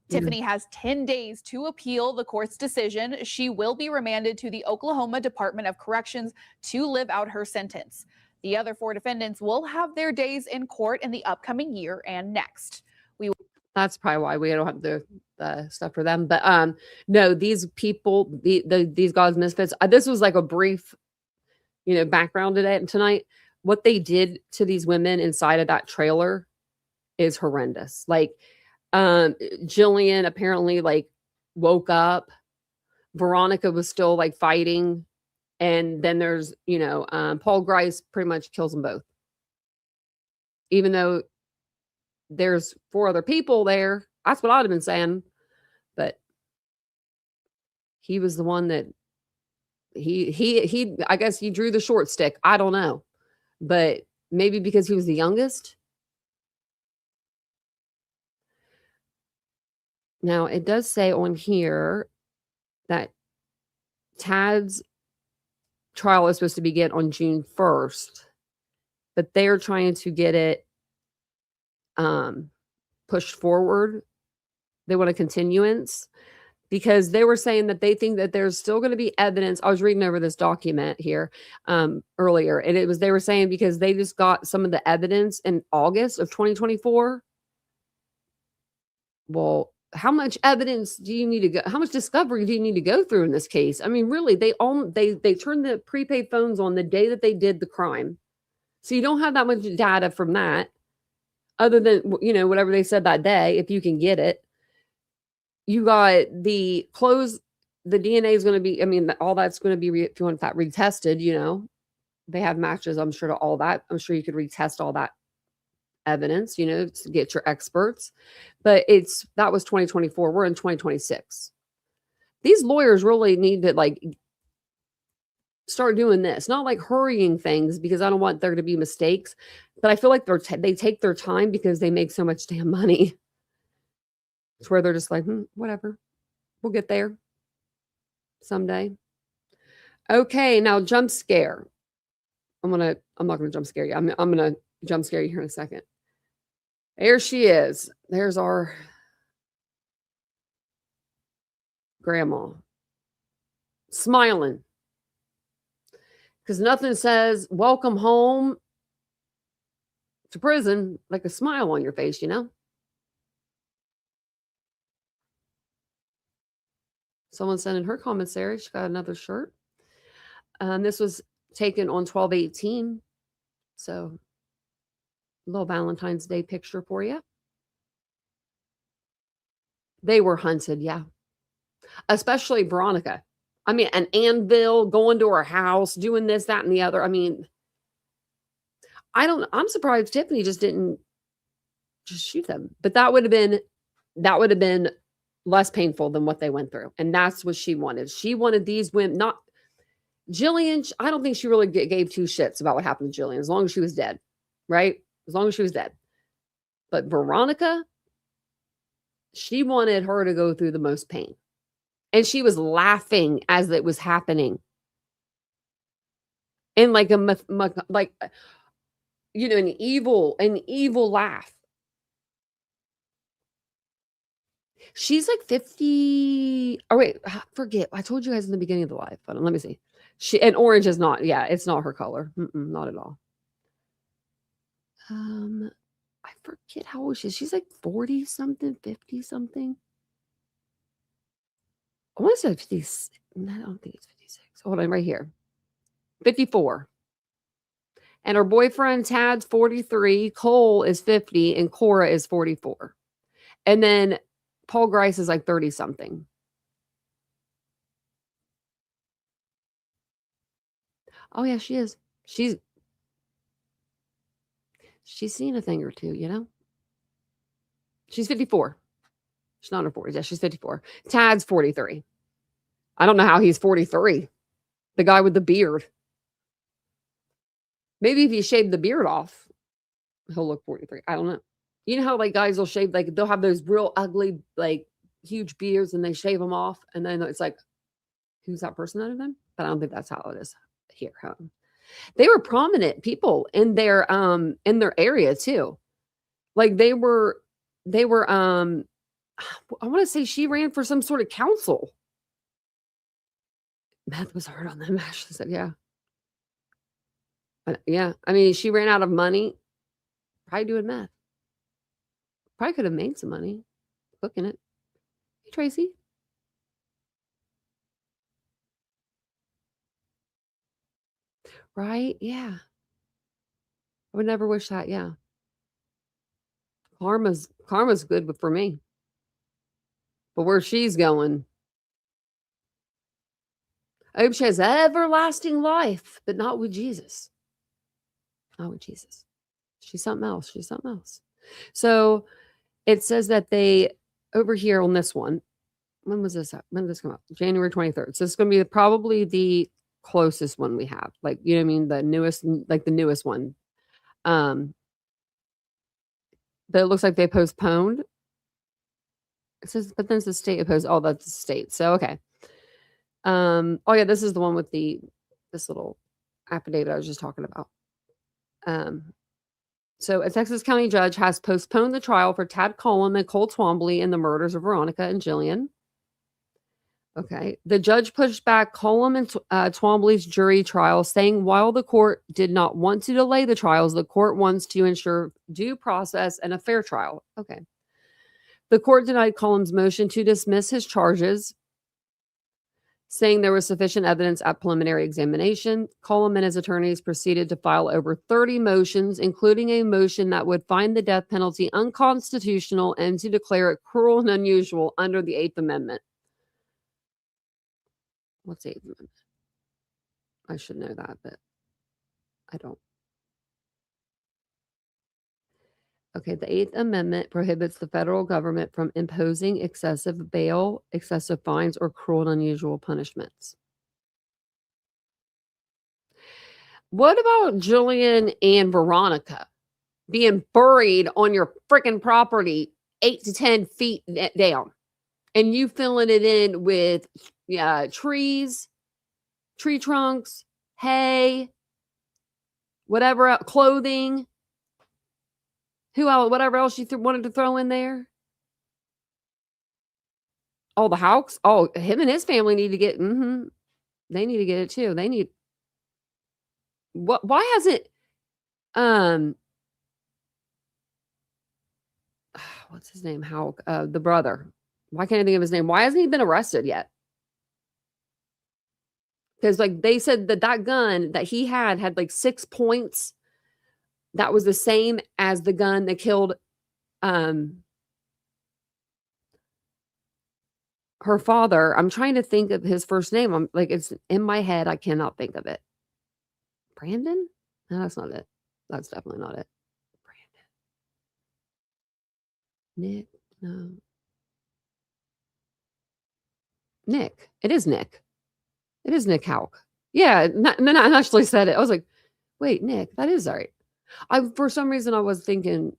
Tiffany has 10 days to appeal the court's decision. She will be remanded to the Oklahoma Department of Corrections to live out her sentence. The other 4 defendants will have their days in court in the upcoming year and next. That's probably why we don't have the stuff for them. But no, these people, these God's misfits. This was like a brief, you know, background tonight. What they did to these women inside of that trailer is horrendous. Like Jilian apparently like woke up. Veronica was still like fighting. And then there's, you know, Paul Grice pretty much kills them both. Even though there's 4 other people there. That's what I'd have been saying. But he was the one that he I guess he drew the short stick. I don't know. But maybe because he was the youngest. Now, it does say on here that Tad's trial is supposed to begin on June 1st, but they're trying to get it pushed forward. They want a continuance because they were saying that they think that there's still going to be evidence. I was reading over this document here earlier, and they were saying because they just got some of the evidence in August of 2024. Well, how much evidence do you need to go? How much discovery do you need to go through in this case? I mean, really, they turned the prepaid phones on the day that they did the crime. So you don't have that much data from that other than, you know, whatever they said that day, if you can get it. You got the clothes, the DNA is going to be, I mean, all that's going to be, if you want that retested, you know, they have matches, I'm sure, to all that. I'm sure you could retest all that evidence, you know, to get your experts. But that was 2024. We're in 2026. These lawyers really need to like start doing this, not like hurrying things because I don't want there to be mistakes, but I feel like they take their time because they make so much damn money. It's where they're just like, whatever, we'll get there someday. Okay, now jump scare. I'm not gonna jump scare you. I'm gonna jump scare you here in a second. There she is. There's our grandma smiling because nothing says welcome home to prison like a smile on your face, you know. Someone sent in her commentary. She got another shirt. This was taken on 12/18. So a little Valentine's Day picture for you. They were hunted, yeah. Especially Veronica. I mean, an anvil, going to her house, doing this, that, and the other. I mean, I'm surprised Tiffany just didn't just shoot them. But that would have been less painful than what they went through. And that's what she wanted. She wanted these women, not Jilian. I don't think she really gave 2 shits about what happened to Jilian as long as she was dead, right? As long as she was dead. But Veronica, she wanted her to go through the most pain. And she was laughing as it was happening. And like like, you know, an evil laugh. She's like 50. Oh, wait. Forget. I told you guys in the beginning of the live. But let me see. And orange is not. Yeah, it's not her color. Not at all. I forget how old she is. She's like 40 something, 50 something. I want to say 50. No, I don't think it's 56. Hold on, right here. 54. And her boyfriend, Tad's 43. Cole is 50. And Cora is 44. And then Paul Grice is like 30 something. Oh, yeah, she is. She's seen a thing or two, you know? She's 54. She's not in her 40s. Yeah, she's 54. Tad's 43. I don't know how he's 43. The guy with the beard. Maybe if you shave the beard off, he'll look 43. I don't know. You know how like guys will shave, like they'll have those real ugly, like huge beards and they shave them off. And then it's like, who's that person out of them? But I don't think that's how it is here. They were prominent people in their area too. Like they were I want to say she ran for some sort of council. Meth was hard on them. Ashley said, yeah. Yeah. I mean, she ran out of money. Probably doing meth. Probably could have made some money cooking it. Hey, Tracy. Right? Yeah. I would never wish that. Yeah. Karma's good for me. But where she's going, I hope she has everlasting life, but not with Jesus. Not with Jesus. She's something else. She's something else. So it says that they, over here on this one, when was this up? When did this come up? January 23rd. So it's going to be probably the closest one we have. Like, you know what I mean? The newest one. But it looks like they postponed. It says, but then it's the state opposed. Oh, that's the state. So, okay. Oh yeah, this is the one with this little affidavit I was just talking about. So a Texas County judge has postponed the trial for Tad Cullum and Cole Twombly in the murders of Veronica and Jilian. Okay. The judge pushed back Cullum and Twombly's jury trial, saying while the court did not want to delay the trials, the court wants to ensure due process and a fair trial. Okay. The court denied Cullum's motion to dismiss his charges, saying there was sufficient evidence at preliminary examination. Cullum and his attorneys proceeded to file over 30 motions, including a motion that would find the death penalty unconstitutional and to declare it cruel and unusual under the 8th Amendment. What's the 8th Amendment? I should know that, but I don't. Okay, the 8th Amendment prohibits the federal government from imposing excessive bail, excessive fines, or cruel and unusual punishments. What about Jilian and Veronica being buried on your freaking property 8 to 10 feet down and you filling it in with trees, tree trunks, hay, whatever else, clothing? Who else? Whatever else you wanted to throw in there. Oh, the Hawks. Oh, him and his family need to get. They need to get it too. They need. What? Why hasn't? What's his name? Hawk. The brother. Why can't I think of his name? Why hasn't he been arrested yet? Because like they said that gun that he had like 6 points. That was the same as the gun that killed her father. I'm trying to think of his first name. I'm like, it's in my head. I cannot think of it. Brandon? No, that's not it. That's definitely not it. Brandon. Nick? No. Nick. It is Nick. It is Nick Houck. Yeah. No, I actually said it. I was like, wait, Nick, that is right. For some reason, I was thinking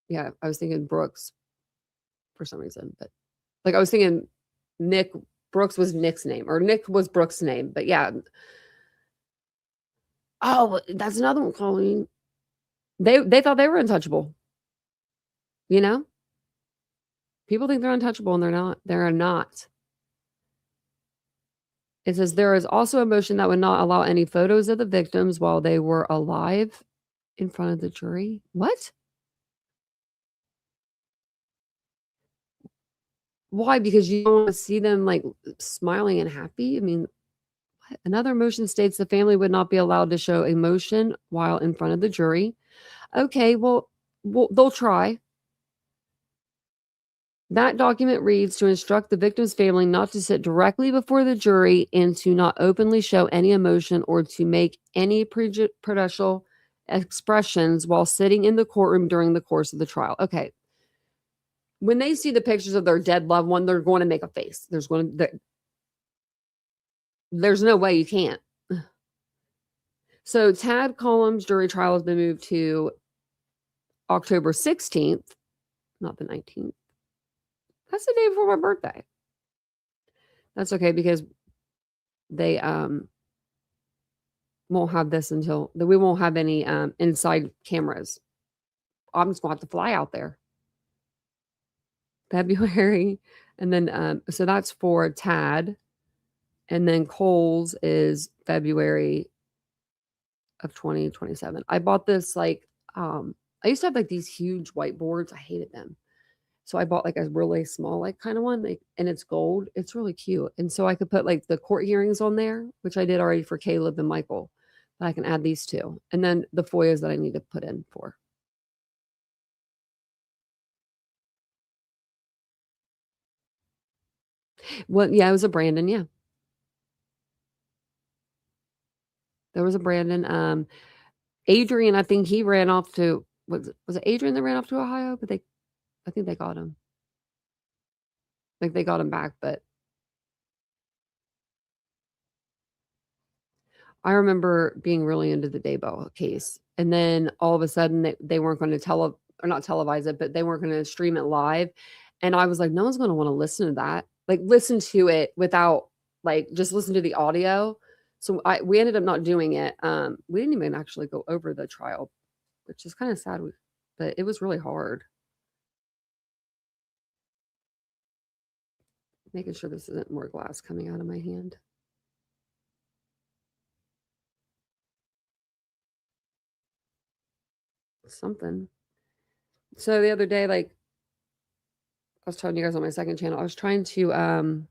Brooks for some reason, but like I was thinking Nick Brooks was Nick's name or Nick was Brooks' name, but yeah. Oh, that's another one, Colleen. They thought they were untouchable, you know? People think they're untouchable and they're not. They're not. It says there is also a motion that would not allow any photos of the victims while they were alive in front of the jury. What? Why? Because you don't want to see them like smiling and happy? I mean, what? Another motion states the family would not be allowed to show emotion while in front of the jury. Okay, well they'll try. That document reads to instruct the victim's family not to sit directly before the jury and to not openly show any emotion or to make any prejudicial expressions while sitting in the courtroom during the course of the trial. Okay. When they see the pictures of their dead loved one, they're going to make a face. There's no way you can't. So Tad Collum's jury trial has been moved to October 16th, not the 19th. That's the day before my birthday. That's okay because they won't have this until we won't have any inside cameras. I'm just gonna have to fly out there. February, and then so that's for Tad, and then Cole's is February of 2027. I bought this like I used to have like these huge whiteboards. I hated them. So I bought like a really small, like kind of one, like, and it's gold. It's really cute. And so I could put like the court hearings on there, which I did already for Caleb and Michael. But I can add these two. And then the FOIAs that I need to put in for. Well, yeah, it was a Brandon. Yeah. There was a Brandon. Adrian, I think he ran off to, was it Adrian that ran off to Ohio? But I think they got him. Like they got him back, but I remember being really into the Daybell case. And then all of a sudden they weren't going to not televise it, but they weren't going to stream it live. And I was like, no one's going to want to listen to that. Like listen to it without like, just listen to the audio. So we ended up not doing it. We didn't even actually go over the trial, which is kind of sad, but it was really hard. Making sure this isn't more glass coming out of my hand. Something. So the other day, like I was telling you guys on my second channel, I was trying to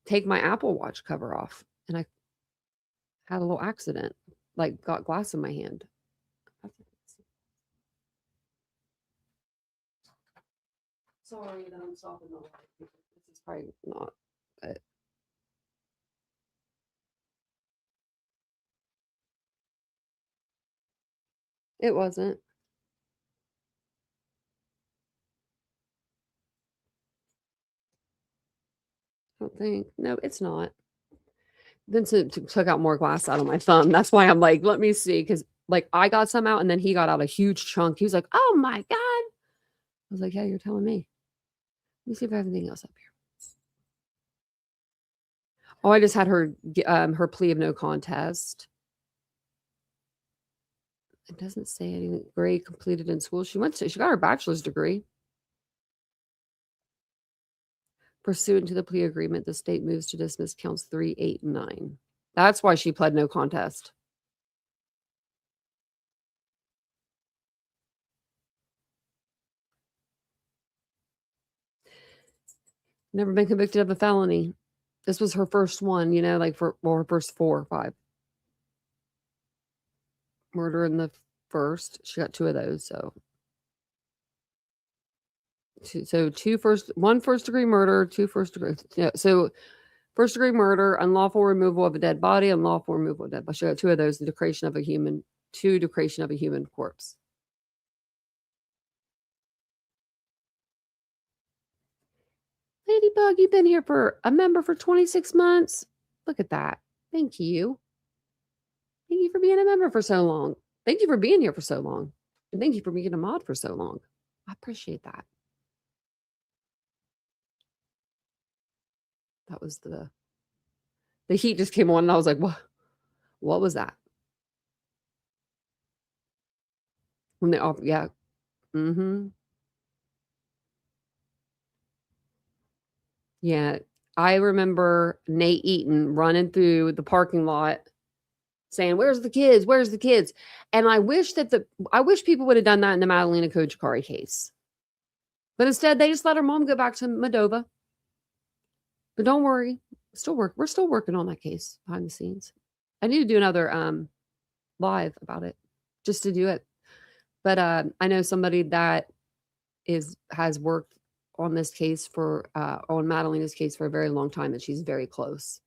take my Apple Watch cover off, and I had a little accident, like got glass in my hand. Sorry that I'm stopping the light. This is probably not, but it wasn't. I don't think. No, it's not. Vincent took out more glass out of my thumb. That's why I'm like, let me see. Because like I got some out and then he got out a huge chunk. He was like, oh my God. I was like, yeah, you're telling me. Let me see if I have anything else up here. Oh, I just had her plea of no contest. It doesn't say anything. Grade completed in school. She got her bachelor's degree. Pursuant to the plea agreement, the state moves to dismiss counts 3, 8, and 9. That's why she pled no contest. Never been convicted of a felony. This was her first one, like her first 4 or 5. Murder in the first. She got 2 of those, so. One first degree murder, 2 first degree. Yeah, so first degree murder, unlawful removal of a dead body, unlawful removal of a dead body. She got 2 of those, desecration of a human corpse. Ladybug, you've been here for a member for 26 months. Look at that. Thank you. Thank you for being a member for so long. Thank you for being here for so long. And thank you for being a mod for so long. I appreciate that. That was the heat just came on and I was like, what was that? When they off, yeah. Yeah. I remember Nate Eaton running through the parking lot saying, "Where's the kids? Where's the kids?" And I wish people would have done that in the Madalena Kojikari case. But instead, they just let her mom go back to Moldova. But don't worry, we're still working on that case behind the scenes. I need to do another live about it, just to do it. But I know somebody that has worked on this case on Madalena's case for a very long time, and she's very close.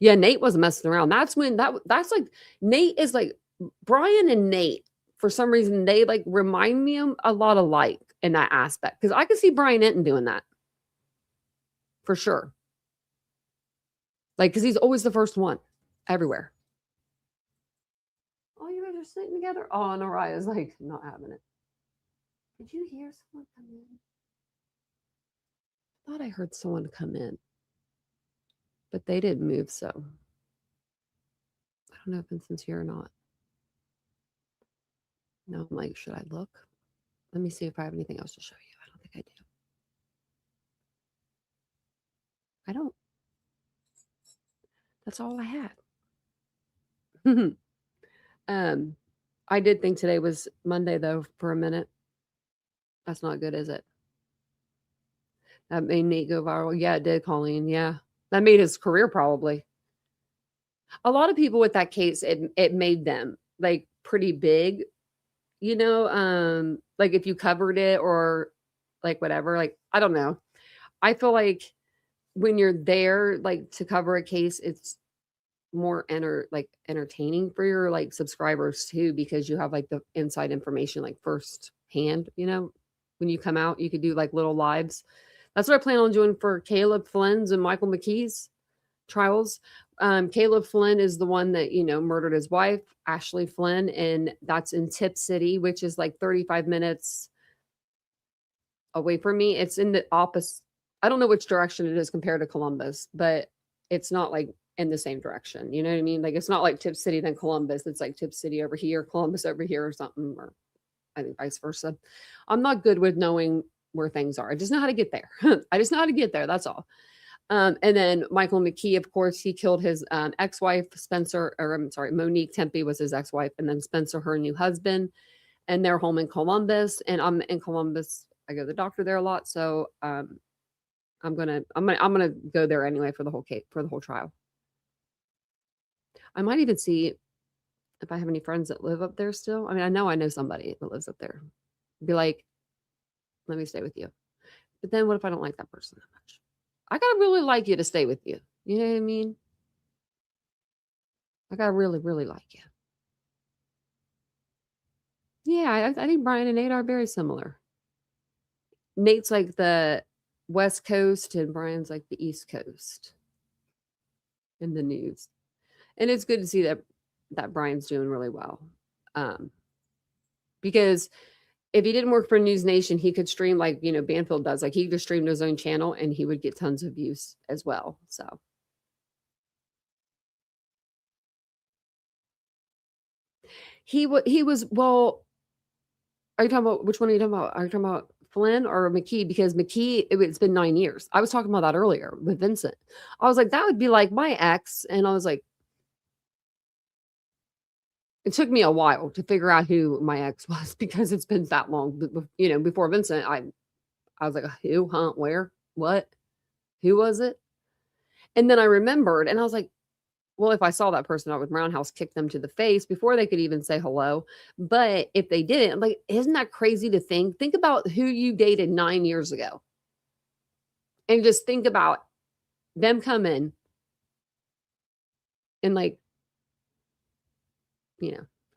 Yeah, Nate wasn't messing around. That's when that's like Nate is like Brian and Nate. For some reason, they like remind me a lot alike in that aspect, because I could see Brian Enton doing that for sure. Like, because he's always the first one everywhere. Oh, you guys are sitting together? Oh, and Araya's like not having it. Did you hear someone come in? I thought I heard someone come in, but they didn't move, so I don't know if Vincent's here or not. No, I'm like, should I look? Let me see if I have anything else to show you. I don't think I do. I don't. That's all I had. I did think today was Monday, though, for a minute. That's not good, is it? That made Nate go viral. Yeah, it did, Colleen. Yeah. That made his career, probably. A lot of people with that case, it made them like pretty big, like if you covered it or like whatever, like, I don't know. I feel like when you're there, like to cover a case, it's more entertaining for your like subscribers too, because you have like the inside information, like first hand, when you come out, you could do like little lives. That's what I plan on doing for Caleb Flynn's and Michael McKee's trials. Caleb Flynn is the one that, murdered his wife, Ashley Flynn, and that's in Tip City, which is like 35 minutes away from me. It's in the opposite. I don't know which direction it is compared to Columbus, but it's not like in the same direction. You know what I mean? Like, it's not like Tip City then Columbus. It's like Tip City over here, Columbus over here or something, or I think vice versa. I'm not good with knowing where things are. I just know how to get there. I just know how to get there. That's all. And then Michael McKee, of course, he killed his ex-wife, Monique Tempe was his ex-wife, and then Spencer, her new husband, and they're home in Columbus. And I'm in Columbus. I go to the doctor there a lot, so I'm gonna go there anyway for the whole trial. I might even see if I have any friends that live up there still. I mean, I know somebody that lives up there. Be like, let me stay with you. But then what if I don't like that person that much? I gotta really like you to stay with you. You know what I mean? I gotta really, really like you. Yeah, I think Brian and Nate are very similar. Nate's like the West Coast and Brian's like the East Coast in the news. And it's good to see that Brian's doing really well. Because if he didn't work for News Nation, he could stream like, Banfield does. Like, he could stream his own channel and he would get tons of views as well. So he was, well, are you talking about, which one are you talking about? Are you talking about Flynn or McKee? Because McKee, it's been 9 years. I was talking about that earlier with Vincent. I was like, that would be like my ex. And I was like, it took me a while to figure out who my ex was, because it's been that long. Before Vincent, I was like, who, huh, where, what, who was it? And then I remembered, and I was like, well, if I saw that person, I would roundhouse kick them to the face before they could even say hello. But if they didn't, I'm like, isn't that crazy to think? Think about who you dated 9 years ago. And just think about them coming and like,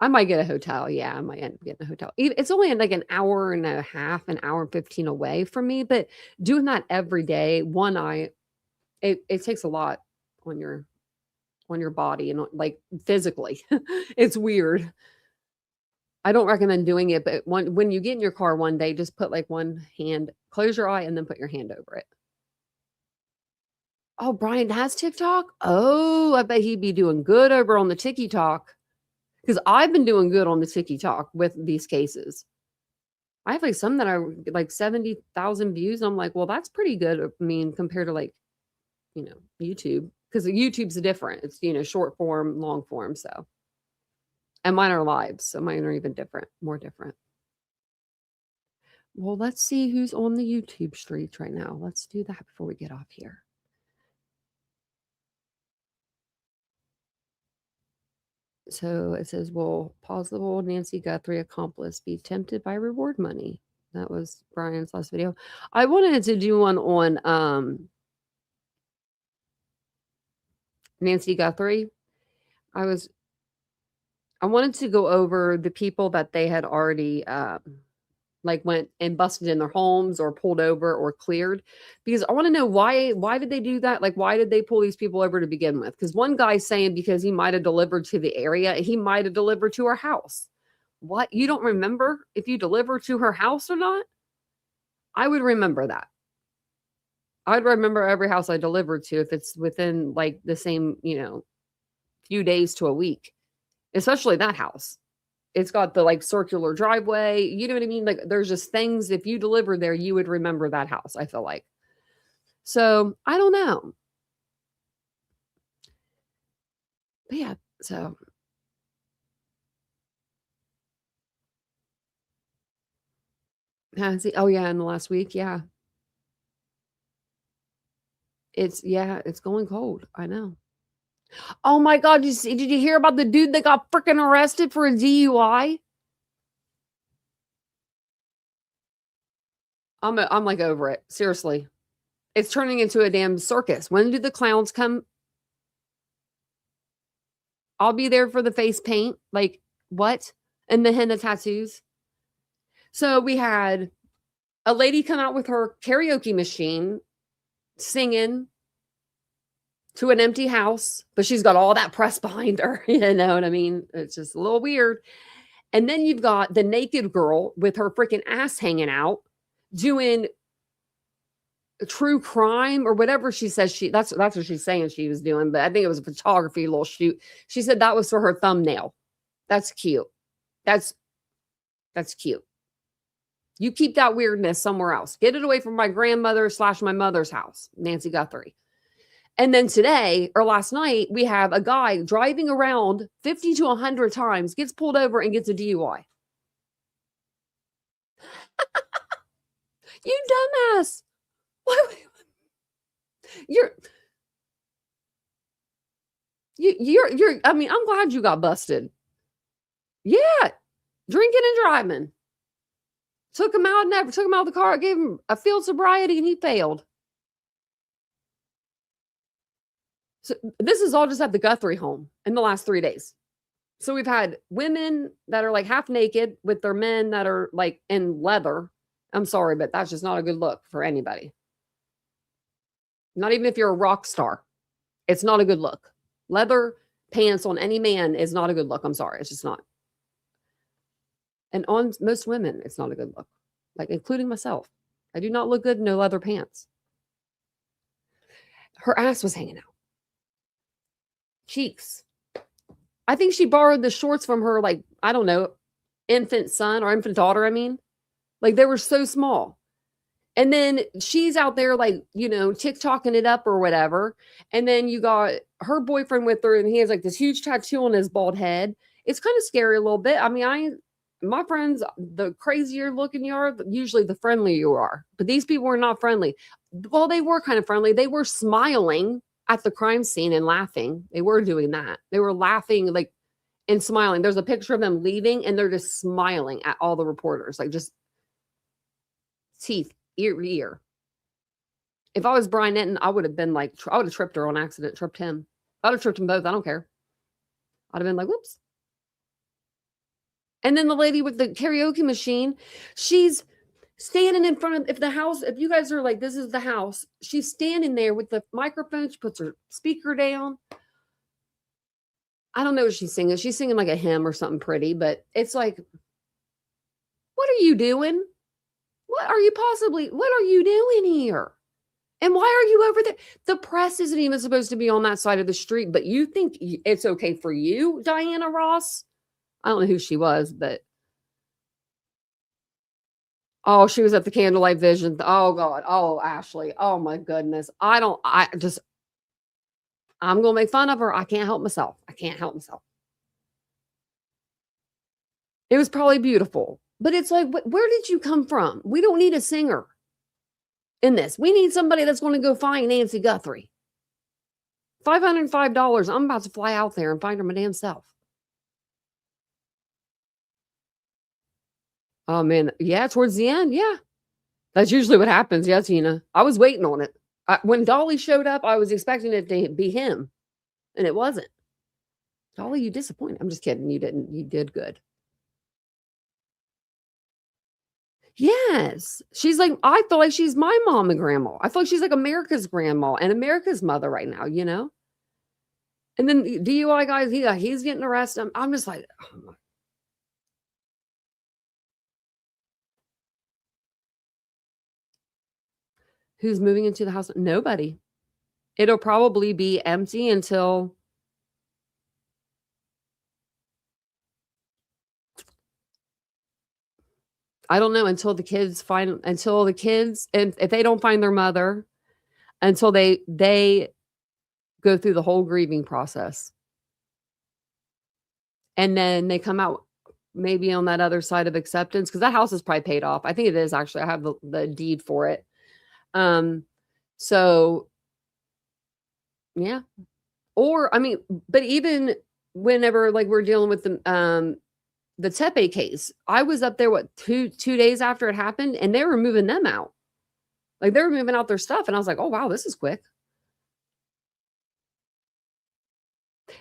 I might get a hotel. Yeah, I might end up getting a hotel. It's only like an hour and a half, an hour and 15 away from me. But doing that every day, it takes a lot on your body and like physically. It's weird. I don't recommend doing it, but when you get in your car one day, just put like one hand, close your eye, and then put your hand over it. Oh, Brian has TikTok? Oh, I bet he'd be doing good over on the TikTok. Because I've been doing good on the TikTok with these cases. I have like some that are like 70,000 views. I'm like, well, that's pretty good. I mean, compared to like, YouTube, because YouTube's different. It's, short form, long form. So, and mine are live. So mine are even different, more different. Well, let's see who's on the YouTube streets right now. Let's do that before we get off here. So it says, will possible Nancy Guthrie accomplice be tempted by reward money? That was Brian's last video. I wanted to do one on Nancy Guthrie. I wanted to go over the people that they had already like went and busted in their homes or pulled over or cleared, because I want to know why did they do that? Like, why did they pull these people over to begin with? Because one guy's saying because he might have delivered to the area, he might have delivered to her house. What? You don't remember if you deliver to her house or not? I would remember that. I'd remember every house I delivered to if it's within like the same, few days to a week, especially that house. It's got the like circular driveway. You know what I mean? Like there's just things, if you deliver there, you would remember that house, I feel like. So I don't know. But yeah, so. Oh yeah, in the last week, yeah. It's going cold. I know. Oh my God, did you hear about the dude that got freaking arrested for a DUI? I'm like over it. Seriously. It's turning into a damn circus. When do the clowns come? I'll be there for the face paint. Like, what? And the henna tattoos. So we had a lady come out with her karaoke machine singing to an empty house, but she's got all that press behind her. You know what I mean? It's just a little weird. And then you've got the naked girl with her freaking ass hanging out doing true crime or whatever she says that's what she's saying she was doing, but I think it was a photography little shoot. She said that was for her thumbnail. That's cute. That's cute. You keep that weirdness somewhere else. Get it away from my grandmother / my mother's house, Nancy Guthrie. And then today or last night, we have a guy driving around 50 to 100 times, gets pulled over and gets a DUI. You dumbass. You're I mean, I'm glad you got busted. Yeah. Drinking and driving. Took him out of the car, gave him a field sobriety, and he failed. So this is all just at the Guthrie home in the last 3 days. So we've had women that are like half naked with their men that are like in leather. I'm sorry, but that's just not a good look for anybody. Not even if you're a rock star. It's not a good look. Leather pants on any man is not a good look. I'm sorry. It's just not. And on most women, it's not a good look. Like, including myself. I do not look good in no leather pants. Her ass was hanging out. Cheeks. I think she borrowed the shorts from her, like, I don't know, infant son or infant daughter, I mean. Like, they were so small. And then she's out there, like, TikToking it up or whatever. And then you got her boyfriend with her, and he has like this huge tattoo on his bald head. It's kind of scary a little bit. I mean, my friends, the crazier looking you are, usually the friendlier you are. But these people were not friendly. Well, they were kind of friendly. They were smiling at the crime scene and laughing. They were doing that. They were laughing, like, and smiling. There's a picture of them leaving, and they're just smiling at all the reporters, like just teeth, ear to ear. If I was Brian Enton, I would have been like, I would have tripped her on accident, tripped him. I would have tripped them both. I don't care. I'd have been like, whoops. And then the lady with the karaoke machine, she's standing in front of the house. If you guys are like, this is the house, she's standing there with the microphone. She puts her speaker down. I don't know what she's singing. She's singing like a hymn or something pretty, but it's like, what are you doing? What are you doing here? And why are you over there? The press isn't even supposed to be on that side of the street, but you think it's okay for you, Diana Ross? I don't know who she was, but Oh, she was at the candlelight vision. Oh God. Oh, Ashley. Oh my goodness. I'm gonna make fun of her. I can't help myself. I can't help myself. It was probably beautiful, but it's like, where did you come from? We don't need a singer in this. We need somebody that's going to go find Nancy Guthrie. $505. I'm about to fly out there and find her my damn self. Oh man, yeah, towards the end, yeah. That's usually what happens. Yeah, Tina. I was waiting on it. When Dolly showed up, I was expecting it to be him, and it wasn't. Dolly, you disappointed. I'm just kidding. You didn't. You did good. Yes. She's like, I feel like she's my mom and grandma. I feel like she's like America's grandma and America's mother right now, you know? And then the DUI guys, he's getting arrested. I'm just like, oh my. Who's moving into the house? Nobody. It'll probably be empty until I don't know, until the kids and if they don't find their mother, until they go through the whole grieving process. And then they come out maybe on that other side of acceptance, because that house is probably paid off. I think it is actually. I have the deed for it. So yeah. Or I mean, but even whenever like we're dealing with the Tepe case, I was up there two days after it happened, and they were moving them out. Like they were moving out their stuff, and I was like, oh wow, this is quick.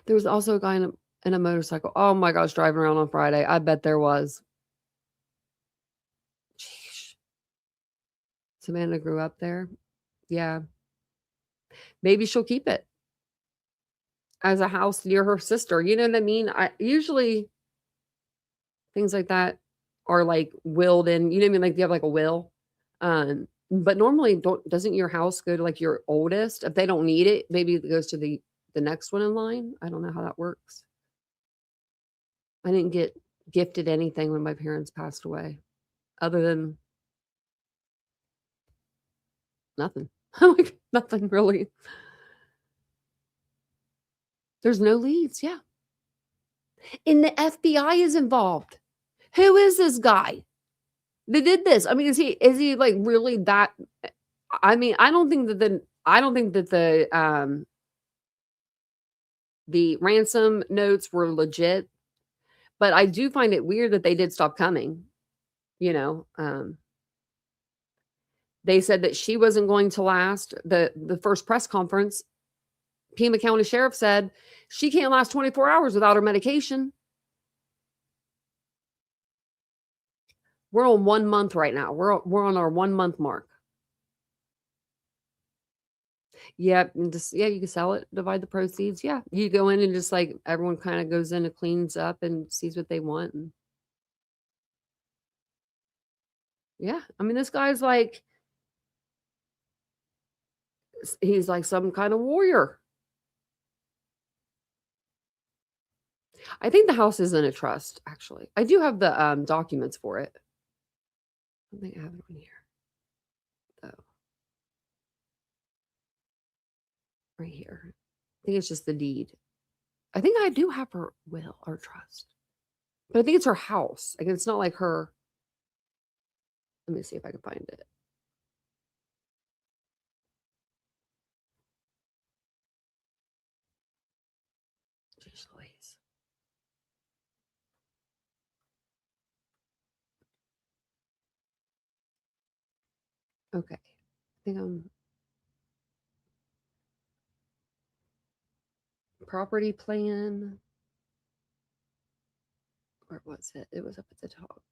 There was also a guy in a motorcycle. Oh my gosh, driving around on Friday. I bet there was. Sheesh. Savannah grew up there. Yeah. Maybe she'll keep it as a house near her sister. You know what I mean? Usually things like that are like willed in. You know what I mean? Like you have like a will. But normally doesn't your house go to like your oldest? If they don't need it, maybe it goes to the next one in line. I don't know how that works. I didn't get gifted anything when my parents passed away, other than nothing. Like nothing really. There's no leads, yeah. And the FBI is involved. Who is this guy that did this? I mean, is he like really that? I mean, I don't think that the ransom notes were legit, but I do find it weird that they did stop coming. You know, they said that she wasn't going to last. The first press conference, Pima County Sheriff said she can't last 24 hours without her medication. We're on 1 month right now. We're on our 1 month mark. Yeah, and just you can sell it, divide the proceeds. Yeah, you go in and just like everyone kind of goes in and cleans up and sees what they want. And yeah, I mean, this guy's like, he's like some kind of warrior. I think the house is in a trust, actually. I do have the documents for it. I don't think I have it on here. Though. Right here. I think it's just the deed. I think I do have her will or trust. But I think it's her house. Like it's not like her. Let me see if I can find it. Jeez Louise. Okay. I think I'm property plan. Where was it? It was up at the top.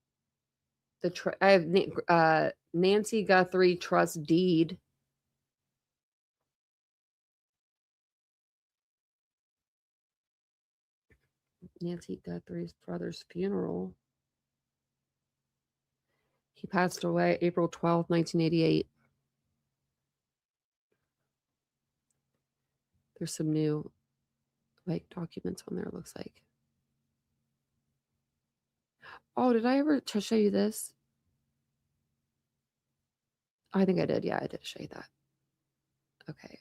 I have Nancy Guthrie trust deed. Nancy Guthrie's brother's funeral. He passed away April 12th, 1988. There's some new like documents on there, it looks like. Oh, did I ever show you this? I think I did. Yeah, I did show you that. Okay.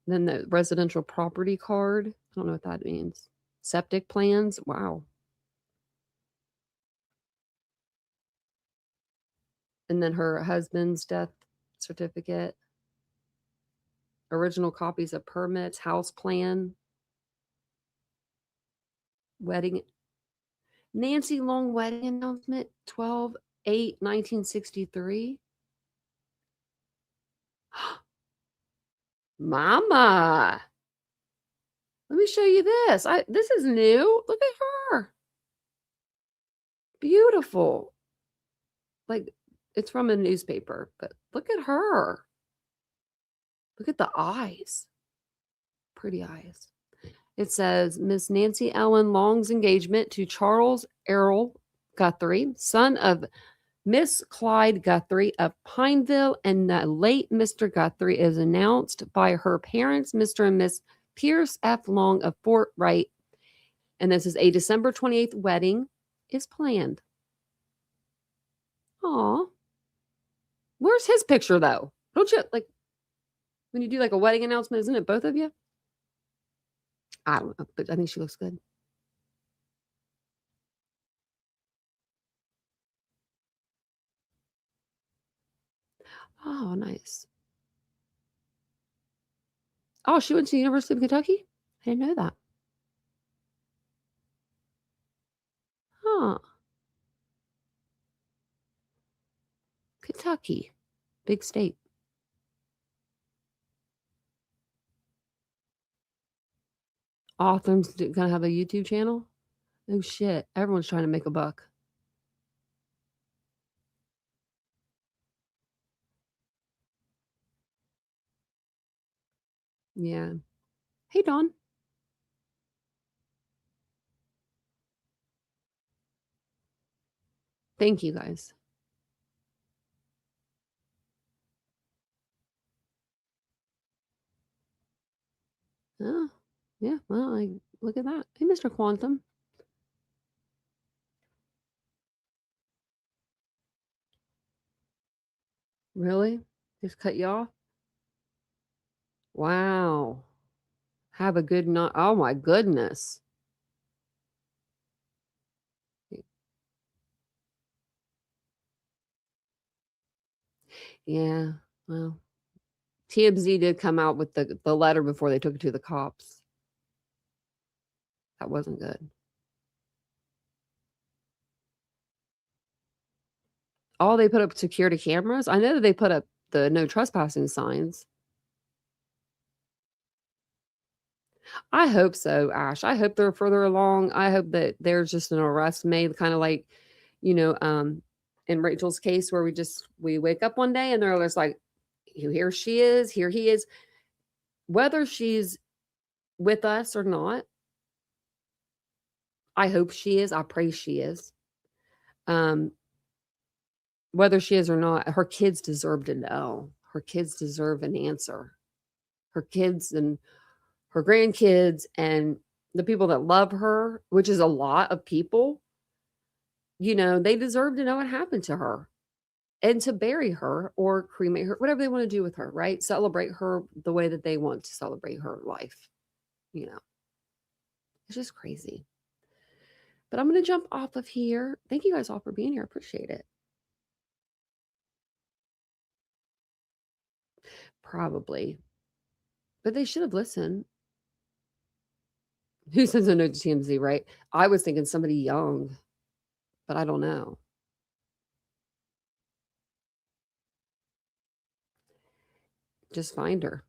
Then the residential property card. I don't know what that means. Septic plans. Wow. And then her husband's death certificate. Original copies of permits, house plan, wedding. Nancy Long wedding announcement, 12/8/1963. Mama. Let me show you this. This is new. Look at her. Beautiful. Like, it's from a newspaper, but look at her. Look at the eyes. Pretty eyes. It says Miss Nancy Ellen Long's engagement to Charles Errol Guthrie, son of Miss Clyde Guthrie of Pineville, and the late Mr. Guthrie, is announced by her parents, Mr. and Miss Pierce F. Long of Fort Wright. And this is a December 28th wedding is planned. Aw. Where's his picture, though? Don't you, like, when you do, like, a wedding announcement, isn't it both of you? I don't know, but I think she looks good. Oh, nice. Oh, she went to the University of Kentucky? I didn't know that. Huh. Kentucky. Big state. Author's gonna have a YouTube channel? Oh shit. Everyone's trying to make a buck. Yeah. Hey, Dawn. Thank you, guys. Oh, yeah. Well, look at that. Hey, Mr. Quantum. Really? Just cut you off? Wow. Have a good night. Oh my goodness. Yeah. Well, TMZ did come out with the letter before they took it to the cops. That wasn't good. Oh, they put up security cameras? I know that they put up the no trespassing signs. I hope so, Ash. I hope they're further along. I hope that there's just an arrest made, kind of like, in Rachel's case where we wake up one day and they're just like, here she is, here he is. Whether she's with us or not, I hope she is. I pray she is. Whether she is or not, her kids deserve to know. Her kids deserve an answer. Her kids and her grandkids and the people that love her, which is a lot of people, they deserve to know what happened to her and to bury her or cremate her, whatever they want to do with her, right? Celebrate her the way that they want to celebrate her life. It's just crazy. But I'm going to jump off of here. Thank you guys all for being here. I appreciate it. Probably. But they should have listened. Who sends a note to TMZ, right? I was thinking somebody young, but I don't know. Just find her.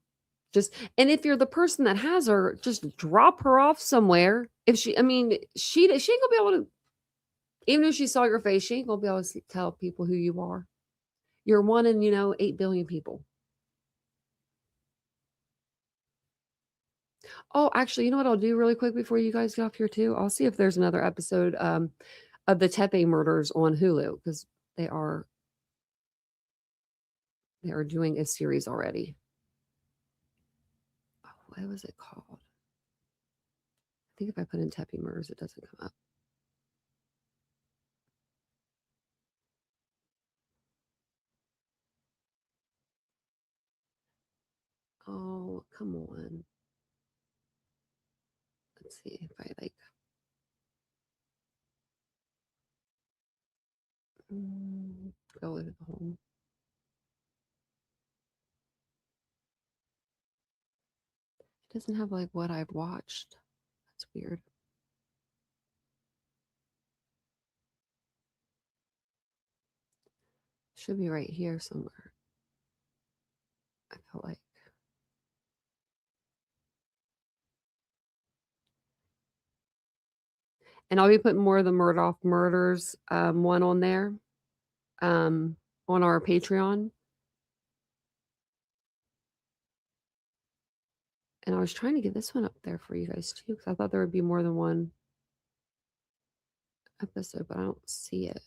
And if you're the person that has her, just drop her off somewhere. If she ain't gonna be able to, even if she saw your face, she ain't gonna be able to tell people who you are. You're one in, 8 billion people. Oh, actually, you know what I'll do really quick before you guys get off here too? I'll see if there's another episode of the Tepe murders on Hulu, because they are doing a series already. Oh, what was it called? I think if I put in Tepe murders, it doesn't come up. Oh, come on. Let's see if I like. Go with the home. It doesn't have like what I've watched. That's weird. Should be right here somewhere. I feel like. And I'll be putting more of the Murdoch Murders one on there on our Patreon. And I was trying to get this one up there for you guys too, because I thought there would be more than one episode, but I don't see it.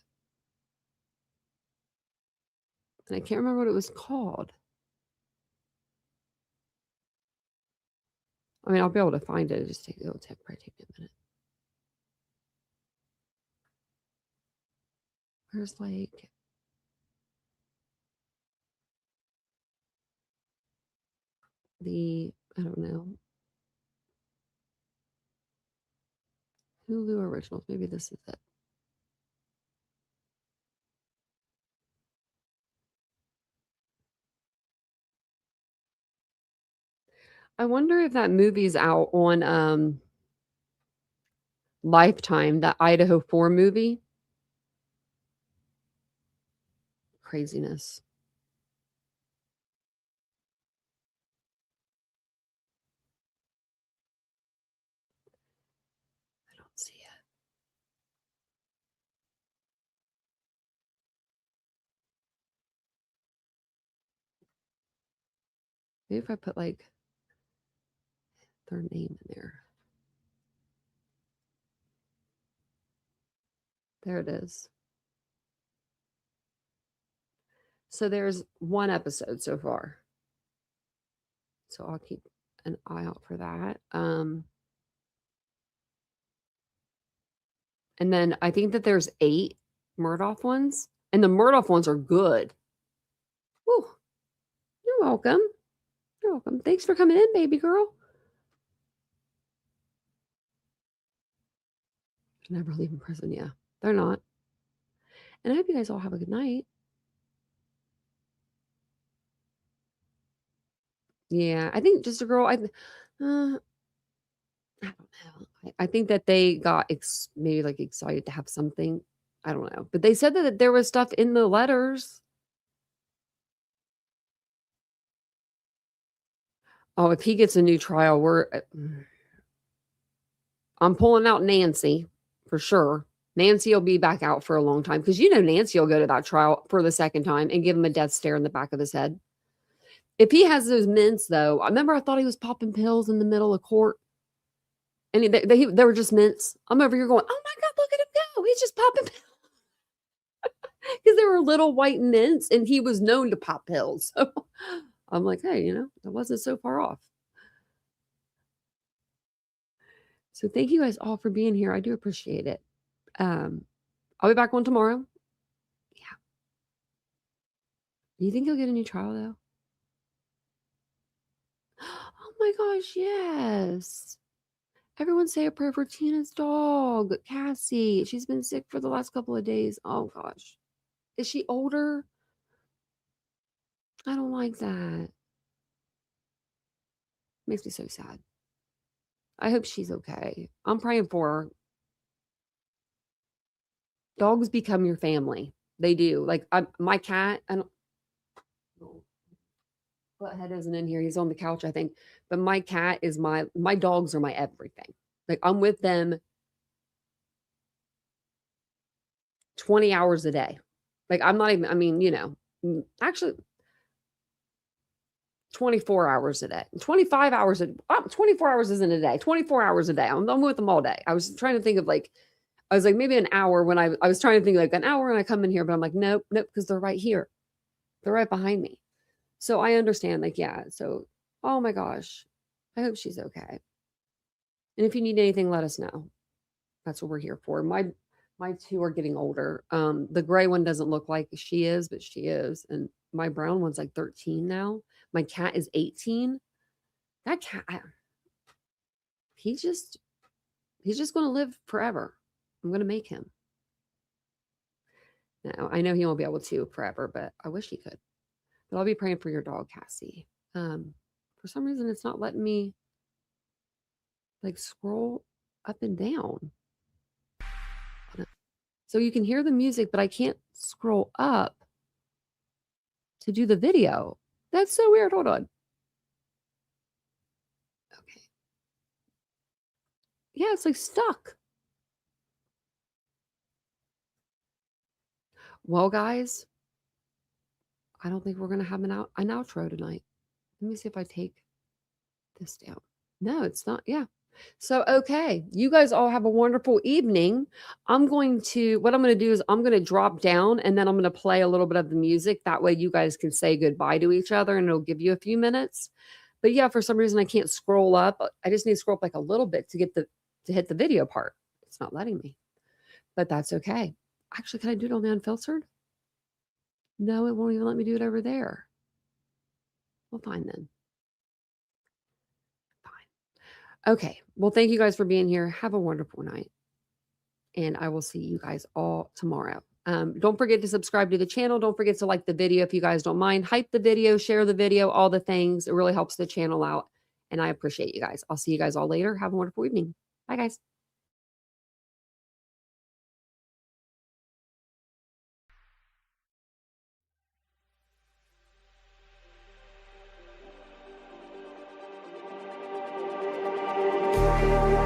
And I can't remember what it was called. I mean, I'll be able to find it. It'll probably take me a minute. Where's like I don't know. Hulu originals. Maybe this is it. I wonder if that movie's out on Lifetime, that Idaho 4 movie. Craziness. I don't see it. Maybe if I put like their name in there. There it is. So there's one episode so far. So I'll keep an eye out for that. And then I think that there's 8 Murdoch ones. And the Murdoch ones are good. Woo. You're welcome. You're welcome. Thanks for coming in, baby girl. Never leaving prison. Yeah, they're not. And I hope you guys all have a good night. Yeah, I think just a girl. I don't know. I think that they got maybe like excited to have something. I don't know. But they said that there was stuff in the letters. Oh, if he gets a new trial, I'm pulling out Nancy for sure. Nancy will be back out for a long time because Nancy will go to that trial for the second time and give him a death stare in the back of his head. If he has those mints, though, I thought he was popping pills in the middle of court. And they were just mints. I'm over here going, oh my God, look at him go. He's just popping pills. Because they were little white mints and he was known to pop pills. So I'm like, hey, that wasn't so far off. So thank you guys all for being here. I do appreciate it. I'll be back on tomorrow. Yeah. Do you think he'll get a new trial, though? Oh my gosh, yes. Everyone say a prayer for Tina's dog, Cassie. She's been sick for the last couple of days. Oh gosh. Is she older? I don't like that. Makes me so sad. I hope she's okay. I'm praying for her. Dogs become your family. They do. Like my cat, Butthead isn't in here. He's on the couch, I think. But my cat is my dogs are my everything. Like I'm with them 20 hours a day. Like I'm not even, actually 24 hours a day. 25 hours 24 hours isn't a day. 24 hours a day. I'm with them all day. I was trying to think of I was like maybe an hour when I was trying to think like an hour when I come in here, but I'm like, nope, because they're right here. They're right behind me. So I understand, yeah. So, oh my gosh, I hope she's okay. And if you need anything, let us know. That's what we're here for. My 2 are getting older. The gray one doesn't look like she is, but she is. And my brown one's like 13 now. My cat is 18. That cat, he's just going to live forever. I'm going to make him. Now, I know he won't be able to forever, but I wish he could. But I'll be praying for your dog, Cassie. For some reason, it's not letting me like scroll up and down. So you can hear the music, but I can't scroll up to do the video. That's so weird. Hold on. Okay. Yeah, it's like stuck. Well, guys, I don't think we're going to have an outro tonight. Let me see if I take this down. No, it's not. Yeah. So, okay. You guys all have a wonderful evening. what I'm going to do is I'm going to drop down and then I'm going to play a little bit of the music. That way you guys can say goodbye to each other and it'll give you a few minutes. But yeah, for some reason I can't scroll up. I just need to scroll up like a little bit to hit the video part. It's not letting me, but that's okay. Actually, can I do it on the unfiltered? No, it won't even let me do it over there. Well, fine then. Fine. Okay. Well, thank you guys for being here. Have a wonderful night. And I will see you guys all tomorrow. Don't forget to subscribe to the channel. Don't forget to like the video if you guys don't mind. Hype the video, share the video, all the things. It really helps the channel out. And I appreciate you guys. I'll see you guys all later. Have a wonderful evening. Bye, guys.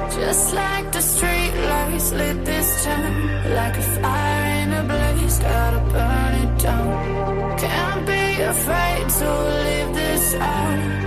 Just like the street lights lit this town, like a fire in a blaze, gotta burn it down. Can't be afraid to leave this out.